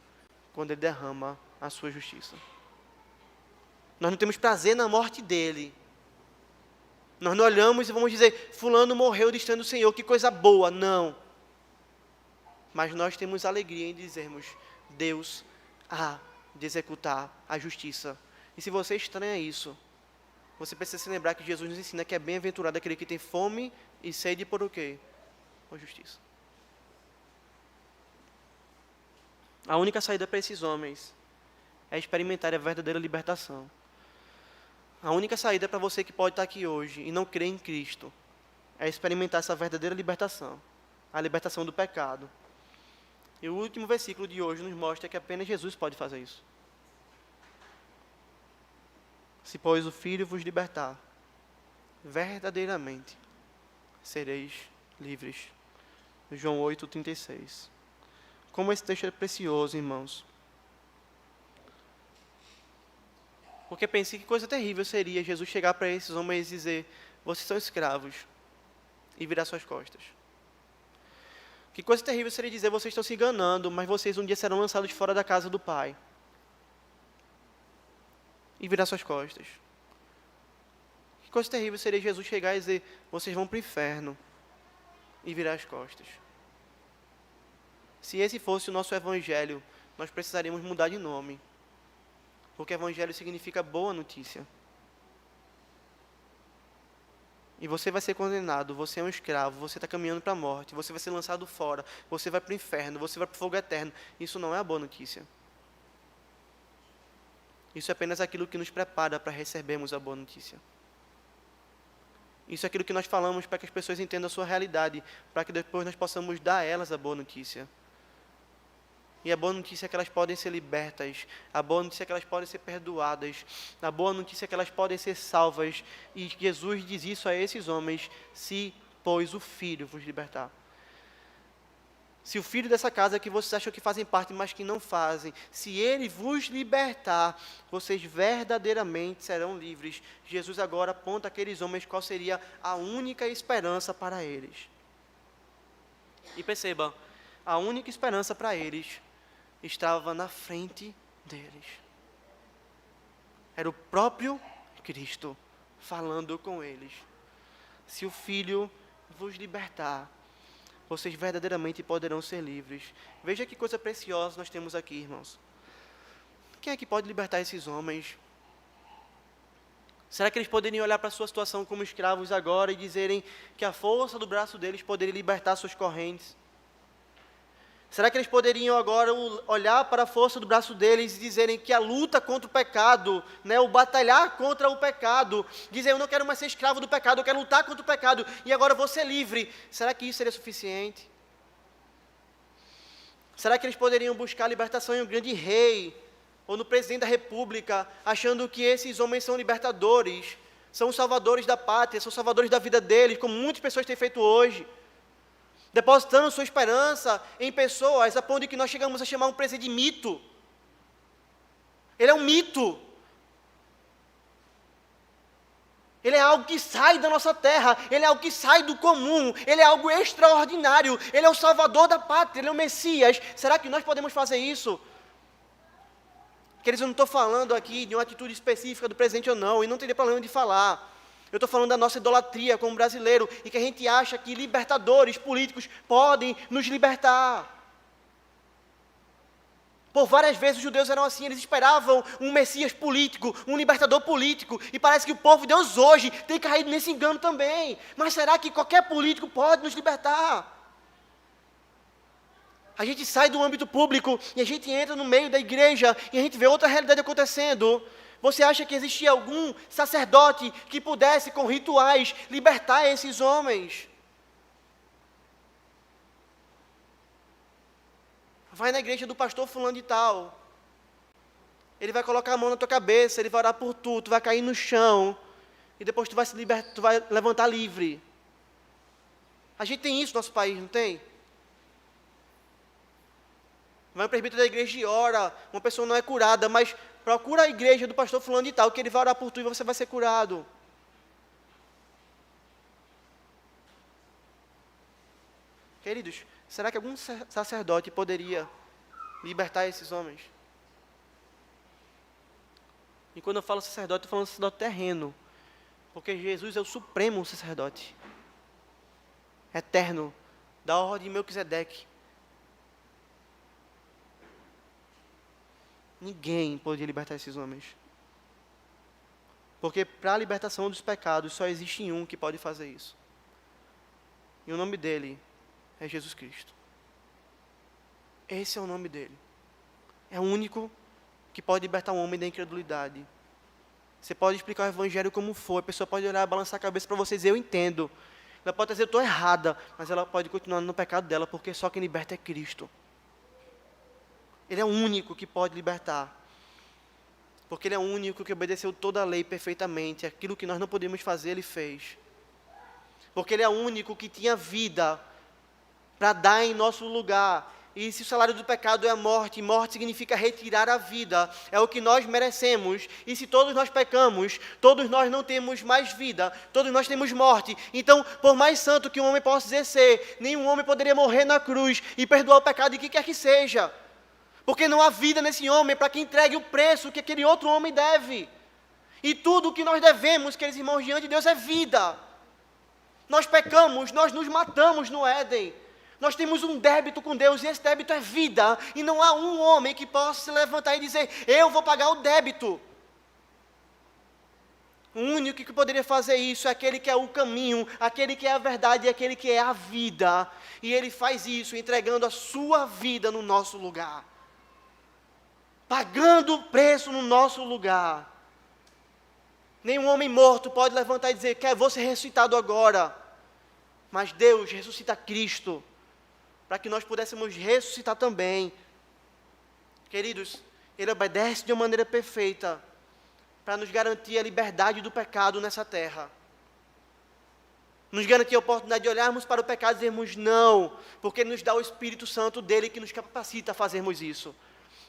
quando ele derrama a sua justiça. Nós não temos prazer na morte dele. Nós não olhamos e vamos dizer, fulano morreu distante do Senhor, que coisa boa. Não. Mas nós temos alegria em dizermos, Deus há de executar a justiça. E se você estranha isso, você precisa se lembrar que Jesus nos ensina que é bem-aventurado aquele que tem fome e sede por o quê? Por justiça. A única saída para esses homens é experimentar a verdadeira libertação. A única saída para você que pode estar aqui hoje e não crer em Cristo é experimentar essa verdadeira libertação, a libertação do pecado. E o último versículo de hoje nos mostra que apenas Jesus pode fazer isso. Se, pois, o Filho vos libertar, verdadeiramente sereis livres. João 8,36. Como esse texto é precioso, irmãos. Porque pense que coisa terrível seria Jesus chegar para esses homens e dizer, vocês são escravos, e virar suas costas. Que coisa terrível seria dizer, vocês estão se enganando, mas vocês um dia serão lançados fora da casa do Pai. E virar suas costas. Que coisa terrível seria Jesus chegar e dizer, vocês vão para o inferno, e virar as costas. Se esse fosse o nosso evangelho, nós precisaríamos mudar de nome. Porque evangelho significa boa notícia. E você vai ser condenado, você é um escravo, você está caminhando para a morte, você vai ser lançado fora, você vai para o inferno, você vai para o fogo eterno. Isso não é a boa notícia. Isso é apenas aquilo que nos prepara para recebermos a boa notícia. Isso é aquilo que nós falamos para que as pessoas entendam a sua realidade, para que depois nós possamos dar a elas a boa notícia. E a boa notícia é que elas podem ser libertas, a boa notícia é que elas podem ser perdoadas, a boa notícia é que elas podem ser salvas. E Jesus diz isso a esses homens, se, pois, o Filho vos libertar. Se o filho dessa casa que vocês acham que fazem parte, mas que não fazem, se ele vos libertar, vocês verdadeiramente serão livres. Jesus agora aponta àqueles homens qual seria a única esperança para eles. E perceba, a única esperança para eles estava na frente deles. Era o próprio Cristo falando com eles. Se o Filho vos libertar, vocês verdadeiramente poderão ser livres. Veja que coisa preciosa nós temos aqui, irmãos. Quem é que pode libertar esses homens? Será que eles poderiam olhar para a sua situação como escravos agora e dizerem que a força do braço deles poderia libertar suas correntes? Será que eles poderiam agora olhar para a força do braço deles e dizerem que a luta contra o pecado, o batalhar contra o pecado, dizer, eu não quero mais ser escravo do pecado, eu quero lutar contra o pecado, e agora vou ser livre. Será que isso seria suficiente? Será que eles poderiam buscar a libertação em um grande rei, ou no presidente da república, achando que esses homens são libertadores, são os salvadores da pátria, são os salvadores da vida deles, como muitas pessoas têm feito hoje? Depositando sua esperança em pessoas, a ponto de que nós chegamos a chamar um presidente de mito. Ele é um mito. Ele é algo que sai da nossa terra, ele é algo que sai do comum, ele é algo extraordinário, ele é o salvador da pátria, ele é o Messias. Será que nós podemos fazer isso? Queridos, eu não estou falando aqui de uma atitude específica do presidente ou não, e não teria problema de falar. Eu estou falando da nossa idolatria como brasileiro, e que a gente acha que libertadores políticos podem nos libertar. Por várias vezes os judeus eram assim, eles esperavam um Messias político, um libertador político, e parece que o povo de Deus hoje tem caído nesse engano também. Mas será que qualquer político pode nos libertar? A gente sai do âmbito público e a gente entra no meio da igreja e a gente vê outra realidade acontecendo. Você acha que existia algum sacerdote que pudesse, com rituais, libertar esses homens? Vai na igreja do pastor fulano de tal. Ele vai colocar a mão na tua cabeça, ele vai orar por tu, tu vai cair no chão, e depois tu vai se libertar, tu vai levantar livre. A gente tem isso no nosso país, não tem? Vai no presbítero da igreja e ora, uma pessoa não é curada, mas procura a igreja do pastor fulano de tal, que ele vai orar por tu e você vai ser curado. Queridos, será que algum sacerdote poderia libertar esses homens? E quando eu falo sacerdote, eu falo sacerdote terreno, porque Jesus é o supremo sacerdote, eterno, da ordem de Melquisedeque. Ninguém poderia libertar esses homens. Porque para a libertação dos pecados, só existe um que pode fazer isso. E o nome dele é Jesus Cristo. Esse é o nome dele. É o único que pode libertar um homem da incredulidade. Você pode explicar o evangelho como for, a pessoa pode olhar, balançar a cabeça para você dizer, eu entendo. Ela pode dizer, eu estou errada, mas ela pode continuar no pecado dela, porque só quem liberta é Cristo. Ele é o único que pode libertar. Porque ele é o único que obedeceu toda a lei perfeitamente. Aquilo que nós não podíamos fazer, ele fez. Porque ele é o único que tinha vida para dar em nosso lugar. E se o salário do pecado é a morte, morte significa retirar a vida, é o que nós merecemos. E se todos nós pecamos, todos nós não temos mais vida, todos nós temos morte. Então, por mais santo que um homem possa exercer, nenhum homem poderia morrer na cruz e perdoar o pecado de quem quer que seja. Porque não há vida nesse homem para que entregue o preço que aquele outro homem deve. E tudo o que nós devemos, queridos irmãos, diante de Deus é vida. Nós pecamos, nós nos matamos no Éden. Nós temos um débito com Deus e esse débito é vida. E não há um homem que possa se levantar e dizer, eu vou pagar o débito. O único que poderia fazer isso é aquele que é o caminho, aquele que é a verdade e aquele que é a vida. E ele faz isso entregando a sua vida no nosso lugar. Pagando o preço no nosso lugar. Nenhum homem morto pode levantar e dizer, vou ser ressuscitado agora. Mas Deus ressuscita Cristo, para que nós pudéssemos ressuscitar também. Queridos, Ele obedece de uma maneira perfeita, para nos garantir a liberdade do pecado nessa terra. Nos garantir a oportunidade de olharmos para o pecado e dizermos não, porque Ele nos dá o Espírito Santo dEle que nos capacita a fazermos isso.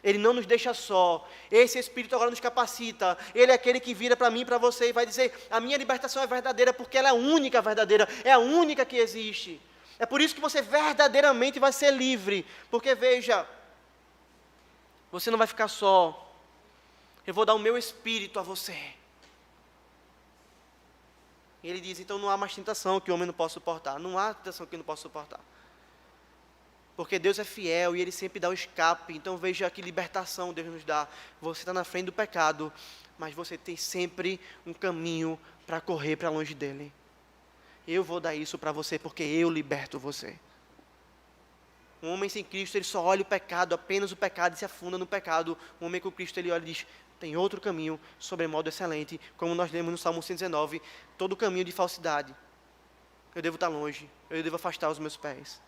Ele não nos deixa só. Esse Espírito agora nos capacita. Ele é aquele que vira para mim e para você e vai dizer, a minha libertação é verdadeira porque ela é a única verdadeira, é a única que existe. É por isso que você verdadeiramente vai ser livre. Porque veja, você não vai ficar só. Eu vou dar o meu Espírito a você. E ele diz, então não há mais tentação que o homem não possa suportar. Não há tentação que eu não possa suportar. Porque Deus é fiel e Ele sempre dá o escape. Então veja que libertação Deus nos dá. Você está na frente do pecado, mas você tem sempre um caminho para correr para longe dEle. Eu vou dar isso para você porque eu liberto você. Um homem sem Cristo, ele só olha o pecado, apenas o pecado, e se afunda no pecado. Um homem com Cristo, ele olha e diz, tem outro caminho, sobremodo excelente. Como nós lemos no Salmo 119, todo caminho de falsidade. Eu devo estar longe, eu devo afastar os meus pés.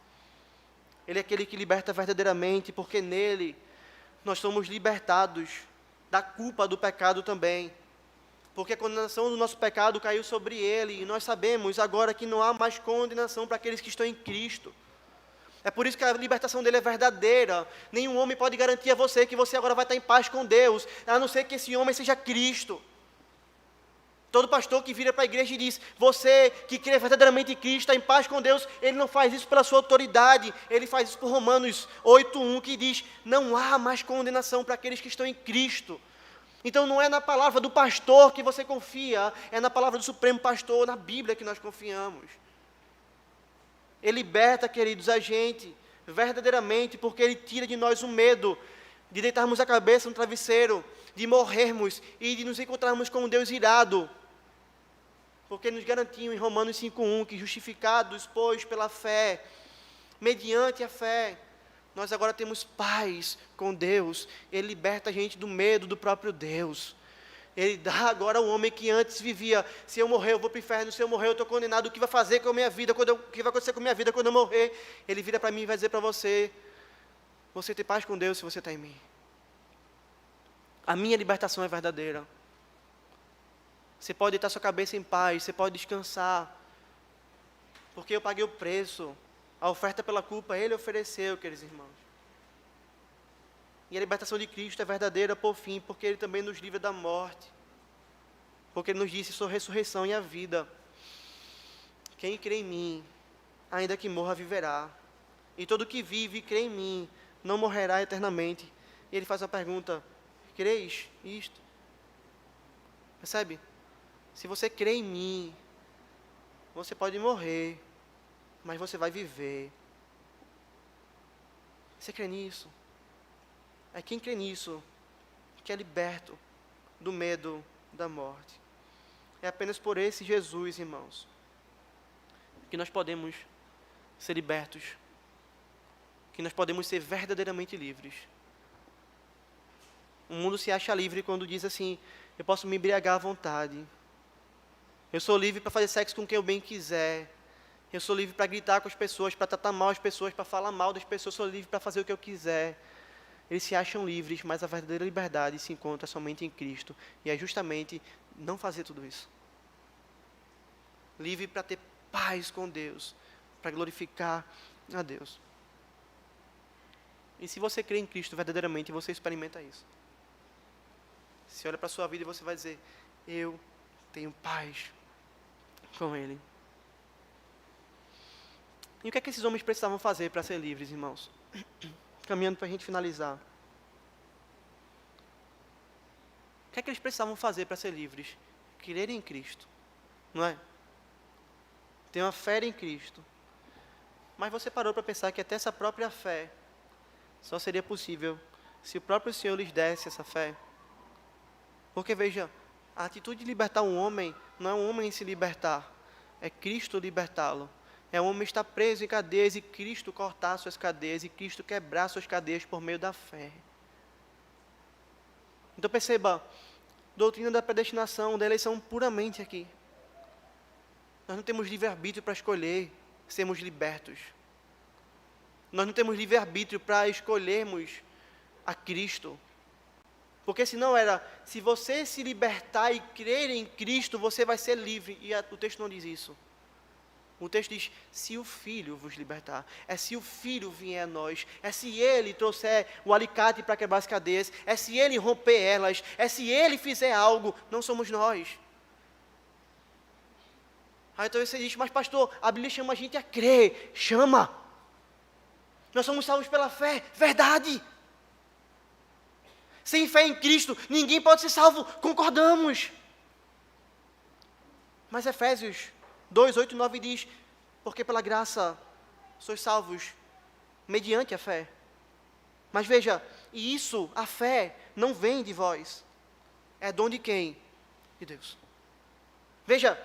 Ele é aquele que liberta verdadeiramente, porque nele nós somos libertados da culpa do pecado também. Porque a condenação do nosso pecado caiu sobre ele, e nós sabemos agora que não há mais condenação para aqueles que estão em Cristo. É por isso que a libertação dele é verdadeira. Nenhum homem pode garantir a você que você agora vai estar em paz com Deus, a não ser que esse homem seja Cristo. Todo pastor que vira para a igreja e diz, você que crê verdadeiramente em Cristo, está em paz com Deus, ele não faz isso pela sua autoridade, ele faz isso por Romanos 8:1, que diz, não há mais condenação para aqueles que estão em Cristo. Então não é na palavra do pastor que você confia, é na palavra do Supremo Pastor, na Bíblia que nós confiamos. Ele liberta, queridos, a gente, verdadeiramente, porque Ele tira de nós o medo de deitarmos a cabeça no travesseiro, de morrermos e de nos encontrarmos com um Deus irado. Porque nos garantiam em Romanos 5:1 que justificados, pois, pela fé, mediante a fé, nós agora temos paz com Deus. Ele liberta a gente do medo do próprio Deus. Ele dá agora ao homem que antes vivia, se eu morrer eu vou para o inferno, se eu morrer eu estou condenado, o que vai fazer com a minha vida, o que vai acontecer com a minha vida quando eu morrer? Ele vira para mim e vai dizer para você, você ter paz com Deus se você está em mim. A minha libertação é verdadeira. Você pode deitar sua cabeça em paz, você pode descansar. Porque eu paguei o preço. A oferta pela culpa, Ele ofereceu, queridos irmãos. E a libertação de Cristo é verdadeira por fim, porque Ele também nos livra da morte. Porque Ele nos disse, sou a ressurreição e a vida. Quem crê em mim, ainda que morra, viverá. E todo que vive e crê em mim, não morrerá eternamente. E Ele faz a pergunta, creis isto? Percebe? Se você crê em mim, você pode morrer, mas você vai viver. Você crê nisso? É quem crê nisso que é liberto do medo da morte. É apenas por esse Jesus, irmãos, que nós podemos ser libertos, que nós podemos ser verdadeiramente livres. O mundo se acha livre quando diz assim, eu posso me embriagar à vontade. Eu sou livre para fazer sexo com quem eu bem quiser. Eu sou livre para gritar com as pessoas, para tratar mal as pessoas, para falar mal das pessoas. Eu sou livre para fazer o que eu quiser. Eles se acham livres, mas a verdadeira liberdade se encontra somente em Cristo. E é justamente não fazer tudo isso. Livre para ter paz com Deus, para glorificar a Deus. E se você crê em Cristo verdadeiramente, você experimenta isso. Você olha para a sua vida e você vai dizer, eu tenho paz com Ele. E o que é que esses homens precisavam fazer para ser livres, irmãos? Caminhando para a gente finalizar. O que é que eles precisavam fazer para ser livres? Crer em Cristo, não é? Ter uma fé em Cristo. Mas você parou para pensar que até essa própria fé só seria possível se o próprio Senhor lhes desse essa fé? Porque veja, a atitude de libertar um homem não é um homem se libertar, é Cristo libertá-lo. É um homem estar preso em cadeias e Cristo cortar suas cadeias e Cristo quebrar suas cadeias por meio da fé. Então perceba, doutrina da predestinação, da eleição puramente aqui. Nós não temos livre-arbítrio para escolher sermos libertos. Nós não temos livre-arbítrio para escolhermos a Cristo. Porque senão era, se você se libertar e crer em Cristo, você vai ser livre. E o texto não diz isso. O texto diz, se o Filho vos libertar. É se o Filho vier a nós. É se Ele trouxer o alicate para quebrar as cadeias. É se Ele romper elas. É se Ele fizer algo. Não somos nós. Aí então você diz, mas pastor, a Bíblia chama a gente a crer. Chama. Nós somos salvos pela fé. Verdade. Sem fé em Cristo, ninguém pode ser salvo. Concordamos. Mas Efésios 2, 8 e 9 diz, porque pela graça sois salvos mediante a fé. Mas veja, e isso, a fé, não vem de vós. É dom de quem? De Deus. Veja,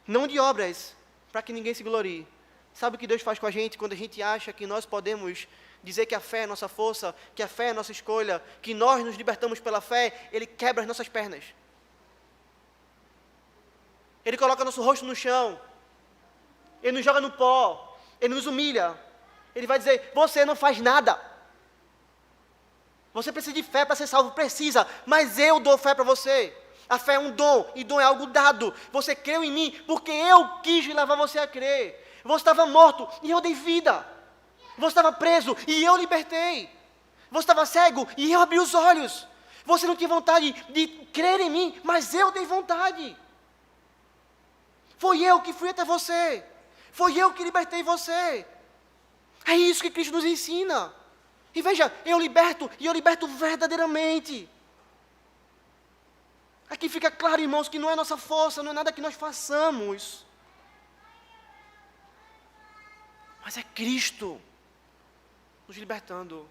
não de obras, para que ninguém se glorie. Sabe o que Deus faz com a gente quando a gente acha que nós podemos dizer que a fé é nossa força, que a fé é nossa escolha, que nós nos libertamos pela fé? Ele quebra as nossas pernas. Ele coloca nosso rosto no chão. Ele nos joga no pó. Ele nos humilha. Ele vai dizer, você não faz nada. Você precisa de fé para ser salvo, precisa, mas eu dou fé para você. A fé é um dom, e dom é algo dado. Você creu em mim, porque eu quis levar você a crer. Você estava morto, e eu dei vida. Você estava preso, e eu libertei. Você estava cego, e eu abri os olhos. Você não tinha vontade de crer em mim, mas eu dei vontade. Foi eu que fui até você. Foi eu que libertei você. É isso que Cristo nos ensina. E veja, eu liberto, e eu liberto verdadeiramente. Aqui fica claro, irmãos, que não é nossa força, não é nada que nós façamos. Mas é Cristo nos libertando.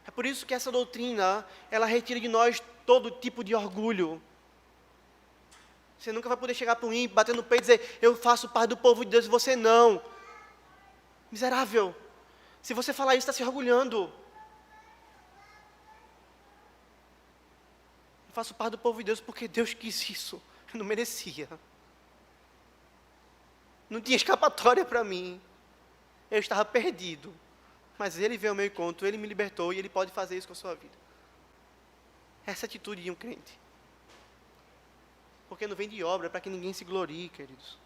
É por isso que essa doutrina, ela retira de nós todo tipo de orgulho. Você nunca vai poder chegar para um ímpio, bater no peito e dizer, eu faço parte do povo de Deus e você não. Miserável. Se você falar isso, está se orgulhando. Eu faço parte do povo de Deus porque Deus quis isso. Eu não merecia. Não tinha escapatória para mim. Eu estava perdido. Mas Ele veio ao meu encontro, Ele me libertou e Ele pode fazer isso com a sua vida. Essa é a atitude de um crente. Porque não vem de obra para que ninguém se glorie, queridos.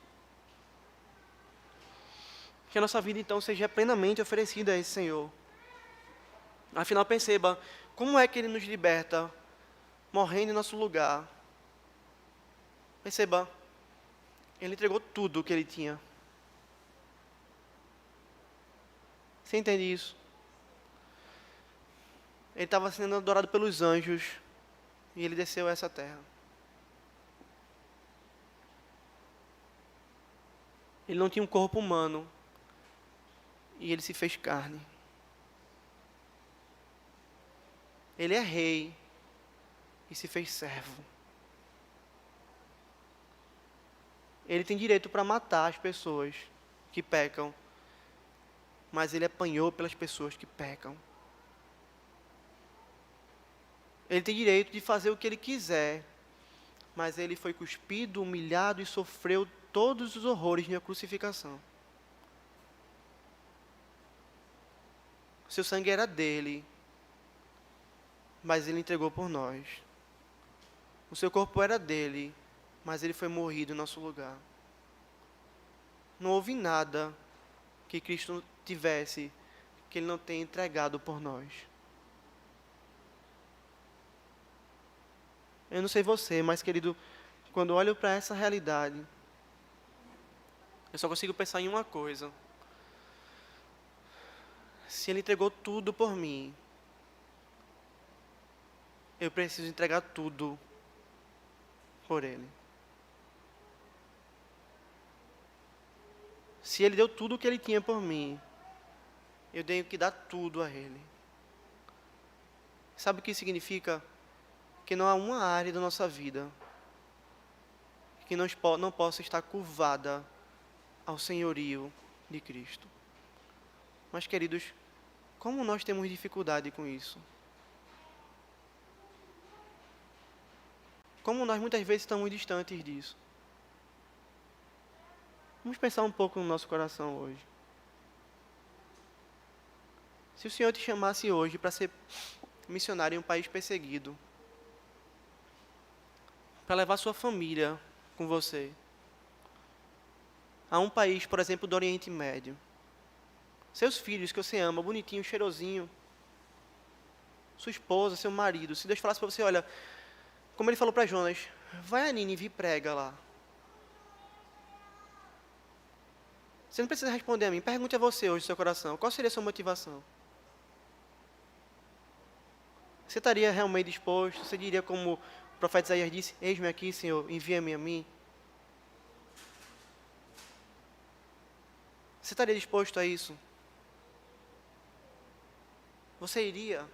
Que a nossa vida, então, seja plenamente oferecida a esse Senhor. Afinal, perceba, como é que Ele nos liberta, morrendo em nosso lugar. Perceba, Ele entregou tudo o que Ele tinha. Você entende isso? Ele estava sendo adorado pelos anjos e Ele desceu a essa terra. Ele não tinha um corpo humano e Ele se fez carne. Ele é rei e se fez servo. Ele tem direito para matar as pessoas que pecam, mas Ele apanhou pelas pessoas que pecam. Ele tem direito de fazer o que Ele quiser, mas Ele foi cuspido, humilhado e sofreu todos os horrores de uma crucificação. Seu sangue era dele, mas Ele entregou por nós. O seu corpo era dele, mas Ele foi morrido em nosso lugar. Não houve nada que Cristo tivesse que Ele não tenha entregado por nós. Eu não sei você, mas querido, quando olho para essa realidade, eu só consigo pensar em uma coisa. Se Ele entregou tudo por mim, eu preciso entregar tudo por Ele. Se Ele deu tudo o que Ele tinha por mim, eu tenho que dar tudo a Ele. Sabe o que significa? Que não há uma área da nossa vida que não possa estar curvada ao senhorio de Cristo. Mas, queridos, como nós temos dificuldade com isso? Como nós muitas vezes estamos distantes disso? Vamos pensar um pouco no nosso coração hoje. Se o Senhor te chamasse hoje para ser missionário em um país perseguido, para levar sua família com você a um país, por exemplo, do Oriente Médio, seus filhos que você ama, bonitinho, cheirosinho, sua esposa, seu marido, se Deus falasse para você, olha, como Ele falou para Jonas, vai a Nínive e prega lá. Você não precisa responder a mim, pergunte a você hoje no seu coração, qual seria a sua motivação? Você estaria realmente disposto? Você diria como o profeta Isaías disse, eis-me aqui, Senhor, envia-me a mim? Você estaria disposto a isso? Você iria?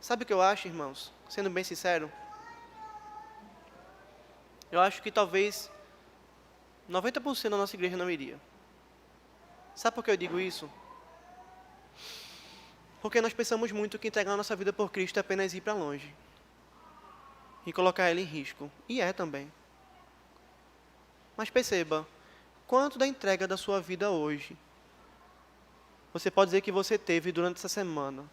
Sabe o que eu acho, irmãos? Sendo bem sincero, eu acho que talvez 90% da nossa igreja não iria. Sabe por que eu digo isso? Porque nós pensamos muito que entregar a nossa vida por Cristo é apenas ir para longe e colocar Ele em risco. E é também. Mas perceba, quanto da entrega da sua vida hoje você pode dizer que você teve durante essa semana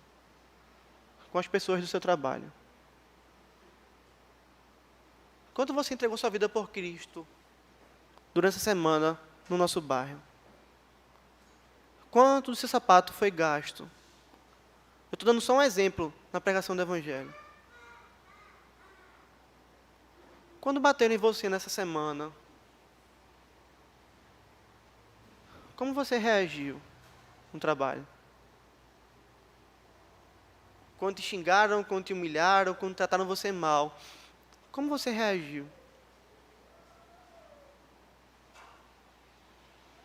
com as pessoas do seu trabalho? Quanto você entregou sua vida por Cristo durante essa semana no nosso bairro? Quanto do seu sapato foi gasto? Eu estou dando só um exemplo na pregação do Evangelho. Quando bateram em você nessa semana, como você reagiu no trabalho? Quando te xingaram, quando te humilharam, quando trataram você mal, como você reagiu?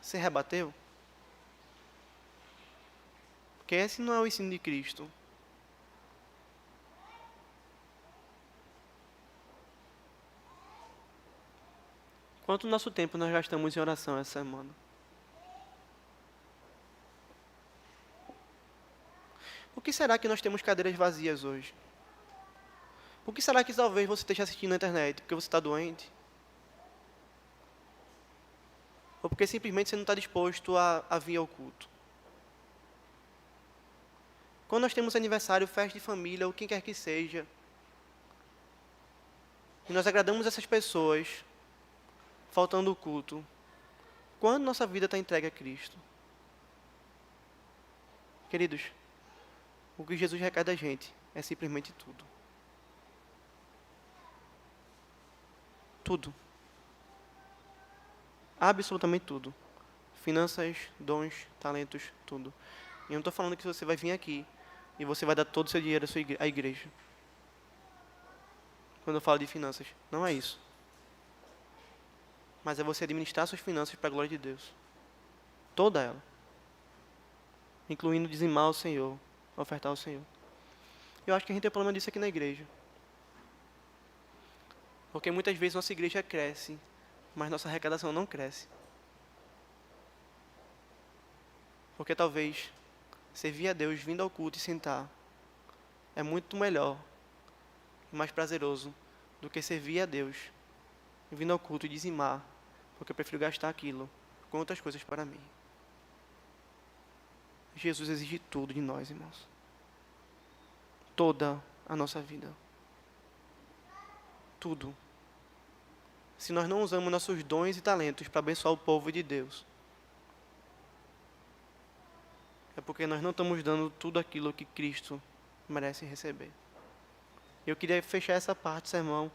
Você rebateu? Porque esse não é o ensino de Cristo. Quanto nosso tempo nós gastamos em oração essa semana? Por que será que nós temos cadeiras vazias hoje? Por que será que talvez você esteja assistindo na internet? Porque você está doente? Ou porque simplesmente você não está disposto a vir ao culto? Quando nós temos aniversário, festa de família, ou quem quer que seja, e nós agradamos essas pessoas, faltando o culto, quando nossa vida está entregue a Cristo? Queridos, o que Jesus requer da gente é simplesmente tudo. Tudo. Absolutamente tudo. Finanças, dons, talentos, tudo. E eu não estou falando que você vai vir aqui e você vai dar todo o seu dinheiro à igreja. Quando eu falo de finanças, não é isso. Mas é você administrar suas finanças para a glória de Deus. Toda ela. Incluindo dizimar ao Senhor, ofertar ao Senhor. Eu acho que a gente tem problema disso aqui na igreja. Porque muitas vezes nossa igreja cresce, mas nossa arrecadação não cresce. Porque talvez servir a Deus vindo ao culto e sentar é muito melhor e mais prazeroso do que servir a Deus vindo ao culto e dizimar, porque eu prefiro gastar aquilo com outras coisas para mim. Jesus exige tudo de nós, irmãos. Toda a nossa vida. Tudo. Se nós não usamos nossos dons e talentos para abençoar o povo de Deus, é porque nós não estamos dando tudo aquilo que Cristo merece receber. Eu queria fechar essa parte do sermão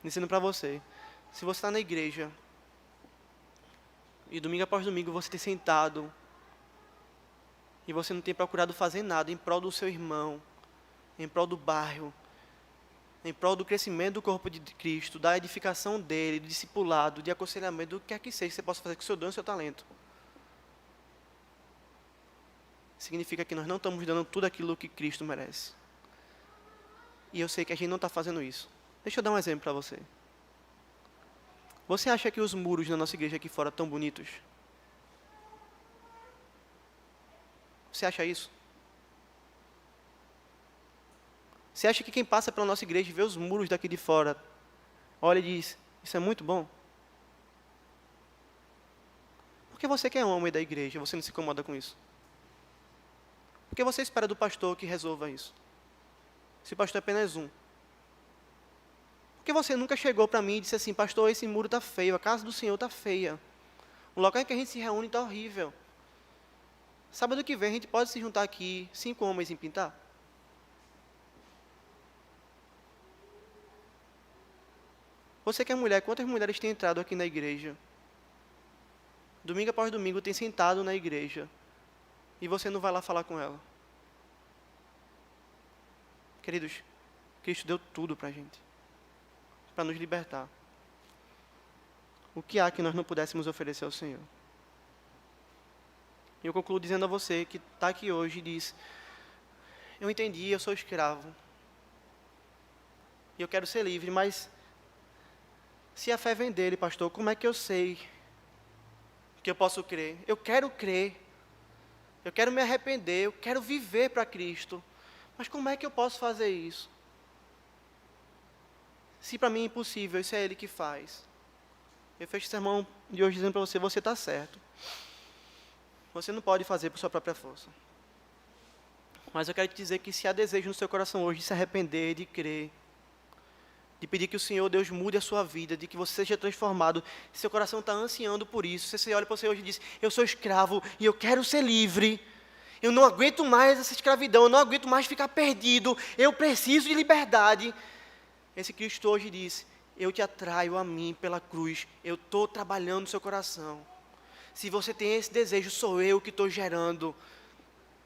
dizendo para você, se você está na igreja e domingo após domingo você tem sentado e você não tem procurado fazer nada em prol do seu irmão, em prol do bairro, em prol do crescimento do corpo de Cristo, da edificação dele, do discipulado, de aconselhamento, do que quer que seja que você possa fazer com o seu dom e o seu talento, significa que nós não estamos dando tudo aquilo que Cristo merece. E eu sei que a gente não está fazendo isso. Deixa eu dar um exemplo para você. Você acha que os muros na nossa igreja aqui fora estão bonitos? Você acha isso? Você acha que quem passa pela nossa igreja e vê os muros daqui de fora, olha e diz, isso é muito bom? Porque você que é homem da igreja, você não se incomoda com isso? Porque você espera do pastor que resolva isso? Se o pastor é apenas um. Porque você nunca chegou para mim e disse assim, pastor, esse muro está feio, a casa do Senhor está feia. O local em que a gente se reúne está horrível. Sábado que vem a gente pode se juntar aqui, 5 homens em pintar? Você que é mulher, quantas mulheres têm entrado aqui na igreja? Domingo após domingo tem sentado na igreja. E você não vai lá falar com ela. Queridos, Cristo deu tudo para a gente. Para nos libertar. O que há que nós não pudéssemos oferecer ao Senhor? E eu concluo dizendo a você que está aqui hoje e diz, eu entendi, eu sou escravo. E eu quero ser livre, mas se a fé vem dele, pastor, como é que eu sei que eu posso crer? Eu quero crer. Eu quero me arrepender, eu quero viver para Cristo. Mas como é que eu posso fazer isso? Se para mim é impossível, isso é Ele que faz. Eu fecho o sermão de hoje dizendo para você, você está certo. Você não pode fazer por sua própria força. Mas eu quero te dizer que se há desejo no seu coração hoje de se arrepender, de crer, de pedir que o Senhor, Deus, mude a sua vida, de que você seja transformado, se seu coração está ansiando por isso, se você olha para você hoje e diz, eu sou escravo e eu quero ser livre, eu não aguento mais essa escravidão, eu não aguento mais ficar perdido, eu preciso de liberdade. Esse Cristo hoje diz, eu te atraio a mim pela cruz, eu estou trabalhando no seu coração. Se você tem esse desejo, sou eu que estou gerando,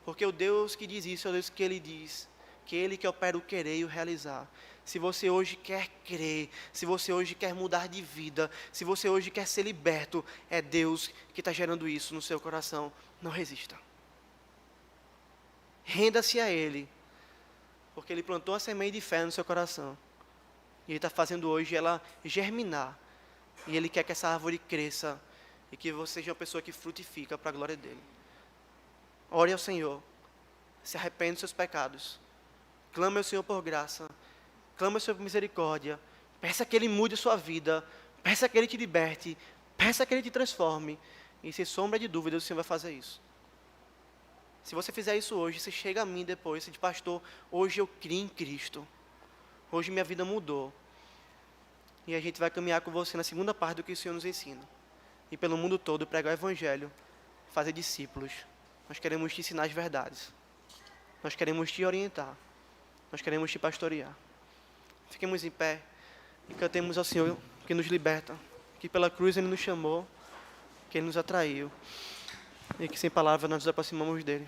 porque o Deus que diz isso é o Deus que Ele diz, que Ele que opera o querer e o realizar. Se você hoje quer crer, se você hoje quer mudar de vida, se você hoje quer ser liberto, é Deus que está gerando isso no seu coração. Não resista. Renda-se a Ele, porque Ele plantou a semente de fé no seu coração. E Ele está fazendo hoje ela germinar. E Ele quer que essa árvore cresça e que você seja uma pessoa que frutifica para a glória dEle. Ore ao Senhor, se arrependa dos seus pecados, clame ao Senhor por graça, clame ao Senhor por misericórdia, peça que Ele mude a sua vida, peça que Ele te liberte, peça que Ele te transforme, e sem sombra de dúvida o Senhor vai fazer isso. Se você fizer isso hoje, você chega a mim depois e diz, pastor, hoje eu criei em Cristo. Hoje minha vida mudou. E a gente vai caminhar com você na segunda parte do que o Senhor nos ensina. E pelo mundo todo pregar o Evangelho, fazer discípulos. Nós queremos te ensinar as verdades. Nós queremos te orientar. Nós queremos te pastorear. Fiquemos em pé e cantemos ao Senhor que nos liberta. Que pela cruz Ele nos chamou, que Ele nos atraiu. E que sem palavras nós nos aproximamos dEle.